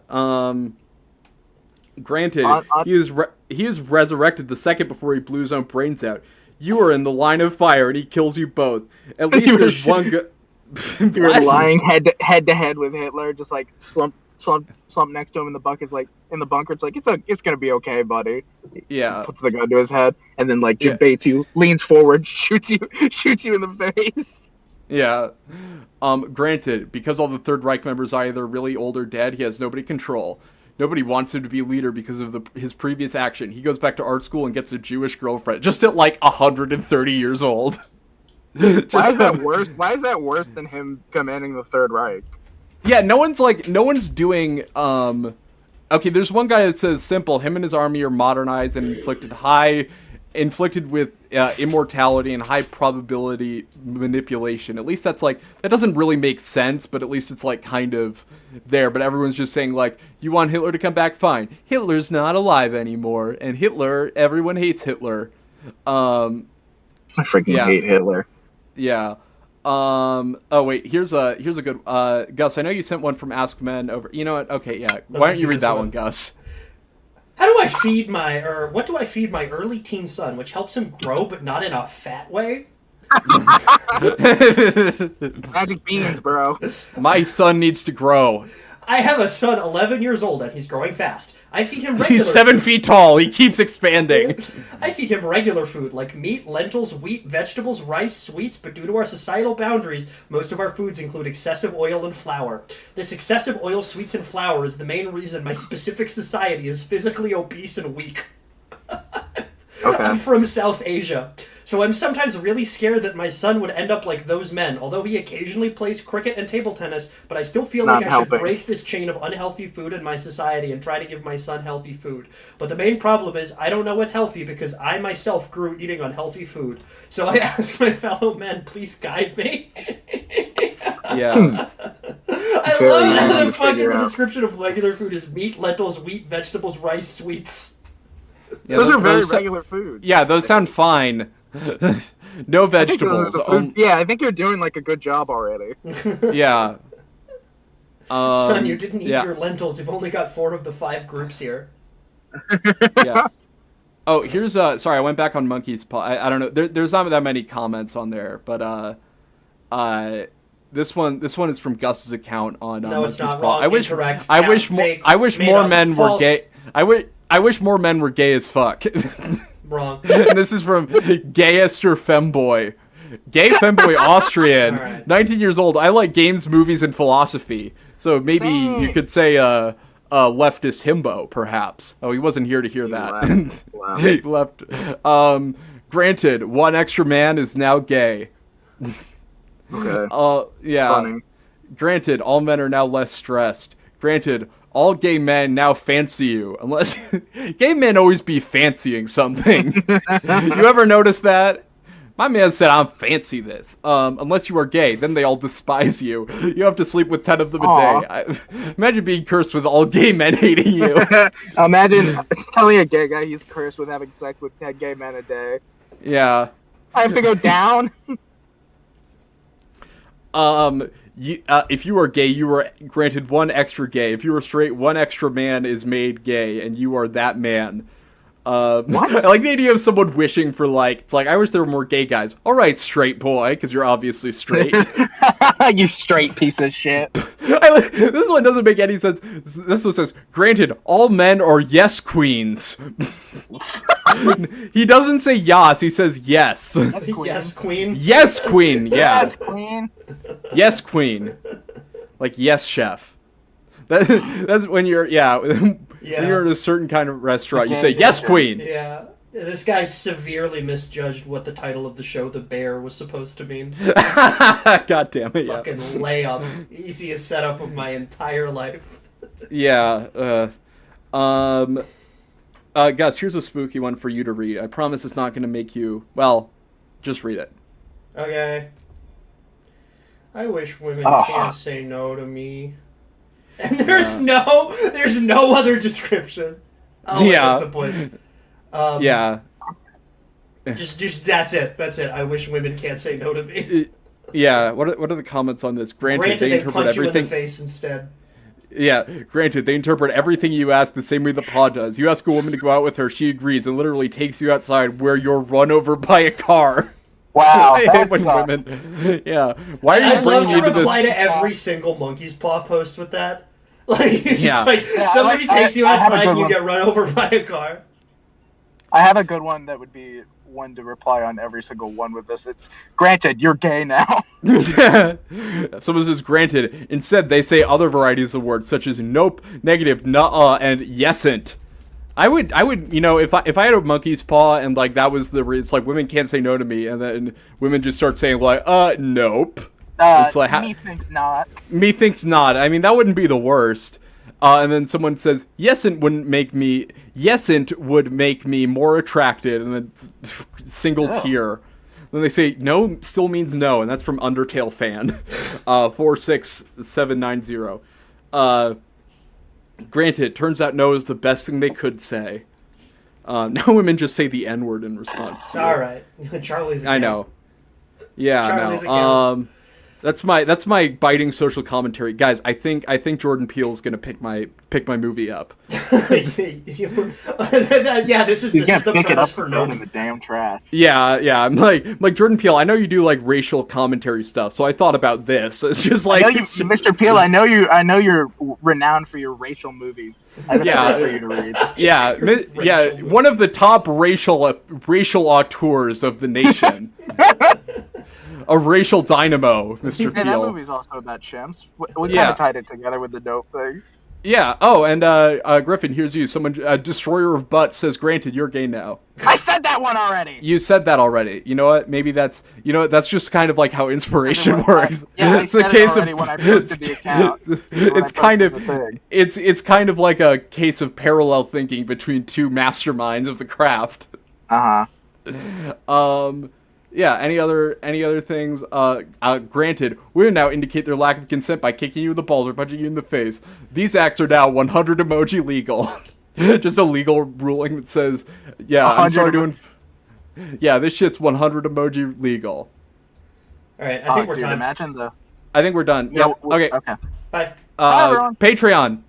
Granted, he is resurrected the second before he blew his own brains out. You are in the line of fire, and he kills you both. At least there's one good. You're lying head to head with Hitler, just like slump next to him in the bucket. It's like in the bunker. It's like it's gonna be okay, buddy. Yeah. Puts the gun to his head, and then like baits you, leans forward, shoots you in the face. Yeah. Granted, because all the Third Reich members are either really old or dead, he has nobody to control. Nobody wants him to be leader because of his previous action. He goes back to art school and gets a Jewish girlfriend, just at like 130 years old. Why is that worse? Why is that worse than him commanding the Third Reich? Yeah, no one's doing. Okay, there's one guy that says simple. Him and his army are modernized and inflicted with immortality and high probability manipulation. At least that doesn't really make sense, but at least it's like kind of there. But everyone's just saying like, you want Hitler to come back? Fine. Hitler's not alive anymore, and everyone hates Hitler. I freaking hate Hitler. Yeah. Oh wait, here's a good Gus. I know you sent one from Ask Men over. You know what? Okay, yeah. Why don't you read that one, Gus? How do I feed what do I feed my early teen son, which helps him grow, but not in a fat way? Magic beans, bro. My son needs to grow. I have a son 11 years old, and he's growing fast. I feed him regular He's 7 feet tall. He keeps expanding. I feed him regular food, like meat, lentils, wheat, vegetables, rice, sweets, but due to our societal boundaries, most of our foods include excessive oil and flour. This excessive oil, sweets, and flour is the main reason my specific society is physically obese and weak. Okay. I'm from South Asia, so I'm sometimes really scared that my son would end up like those men, although he occasionally plays cricket and table tennis, but I still feel like I should break this chain of unhealthy food in my society and try to give my son healthy food. But the main problem is I don't know what's healthy because I myself grew eating unhealthy food. So I ask my fellow men, please guide me. Yeah. I love the fucking description of regular food is meat, lentils, wheat, vegetables, rice, sweets. Yeah, those are very regular food. Yeah, those sound fine. No vegetables. I think you're doing like a good job already. Yeah. Son, you didn't eat your lentils. You've only got 4 of the 5 groups here. Yeah. Oh, here's sorry, I went back on MonkeysPaw. I don't know. There's not that many comments on there, but this one is from Gus's account on no, it's not MonkeysPaw. wrong. I wish more men were gay. I wish more men were gay as fuck. Wrong. And this is from Gayester Femboy. Gay femboy Austrian, right. 19 years old. I like games, movies, and philosophy. So maybe you could say leftist himbo, perhaps. Oh, he wasn't here to hear that. Wow. He left. Granted, one extra man is now gay. Okay. Yeah. Funny. Granted, all men are now less stressed. Granted, all gay men now fancy you. Unless gay men always be fancying something. You ever notice that? My man said, I'm fancy this. Unless you are gay, then they all despise you. You have to sleep with 10 of them a day. Imagine being cursed with all gay men hating you. Imagine telling a gay guy he's cursed with having sex with 10 gay men a day. Yeah. I have to go down? If you are gay, you are granted one extra gay. If you are straight, one extra man is made gay, and you are that man. What? I like the idea of someone wishing for, like, it's like, I wish there were more gay guys. All right, straight boy, because you're obviously straight. You straight piece of shit. This one doesn't make any sense. This one says, granted, all men are yes queens. He doesn't say yas, he says yes. Yes, queen. Yes, queen, yeah. Yes, queen. Yes, queen. Like, yes, chef. That's when you're, when you're at a certain kind of restaurant, you say, yes, queen. Yeah. This guy severely misjudged what the title of the show, The Bear, was supposed to mean. God damn it, yeah. Fucking layup. Easiest setup of my entire life. Yeah, Gus, here's a spooky one for you to read. I promise it's not going to make you, well, just read it. Okay. I wish women can't say no to me. And there's no other description. Oh, yeah. That's the point. Yeah. Just that's it. I wish women can't say no to me. Yeah. What are the comments on this? Granted they interpret punch everything. You in the face instead. Yeah, granted, they interpret everything you ask the same way the pod does. You ask a woman to go out with her, she agrees, and literally takes you outside where you're run over by a car. Wow, I hate when women. Yeah, why are you bringing me to this? I'd love to reply to every single MonkeysPaw post with that. Like, it's just like somebody takes you outside and you get run over by a car. I have a good one that would be one to reply on every single one with this. It's, granted, you're gay now. Someone says, granted. Instead, they say other varieties of words, such as nope, negative, nuh-uh, and yesn't. I would, you know, if I had a MonkeysPaw and, like, that was it's like, women can't say no to me, and then women just start saying, like, nope. It's like, me thinks not. Me thinks not. I mean, that wouldn't be the worst. And then someone says, yesn't would make me more attracted, and then singles here. Then they say, no still means no, and that's from Undertale fan. 46790. Granted, turns out no is the best thing they could say. No women just say the N-word in response to All it. right, Charlie's. I know. Yeah, Charlie's no. That's my biting social commentary, guys. I think Jordan Peele's gonna pick my movie up. Yeah, this is the pick it premise up for and no. throw it in the damn trash. Yeah. I'm like Jordan Peele. I know you do like racial commentary stuff, so I thought about this. It's just like, Mr. Peele. I know you're renowned for your racial movies. I have a script for you to read. Yeah, one of the top racial auteurs of the nation. A racial dynamo, Mr. And that Peele. movie's also about chimps. We kind of tied it together with the dope thing. Yeah. Oh, and Griffin, here's you. Someone, Destroyer of Butts says, "Granted, you're gay now." I said that one already. You said that already. You know what? Maybe that's just kind of like how inspiration works. I It's said a case it already of when I posted the account. It's kind of like a case of parallel thinking between two masterminds of the craft. Yeah, any other things? Granted, we now indicate their lack of consent by kicking you in the balls or punching you in the face. These acts are now 100 emoji legal. Just a legal ruling that says, yeah, I'm sorry to yeah, this shit's 100 emoji legal. All right, I think we're done. Imagine I think we're done. Yeah, Yep. Okay. Okay. Bye. Bye, everyone. Patreon.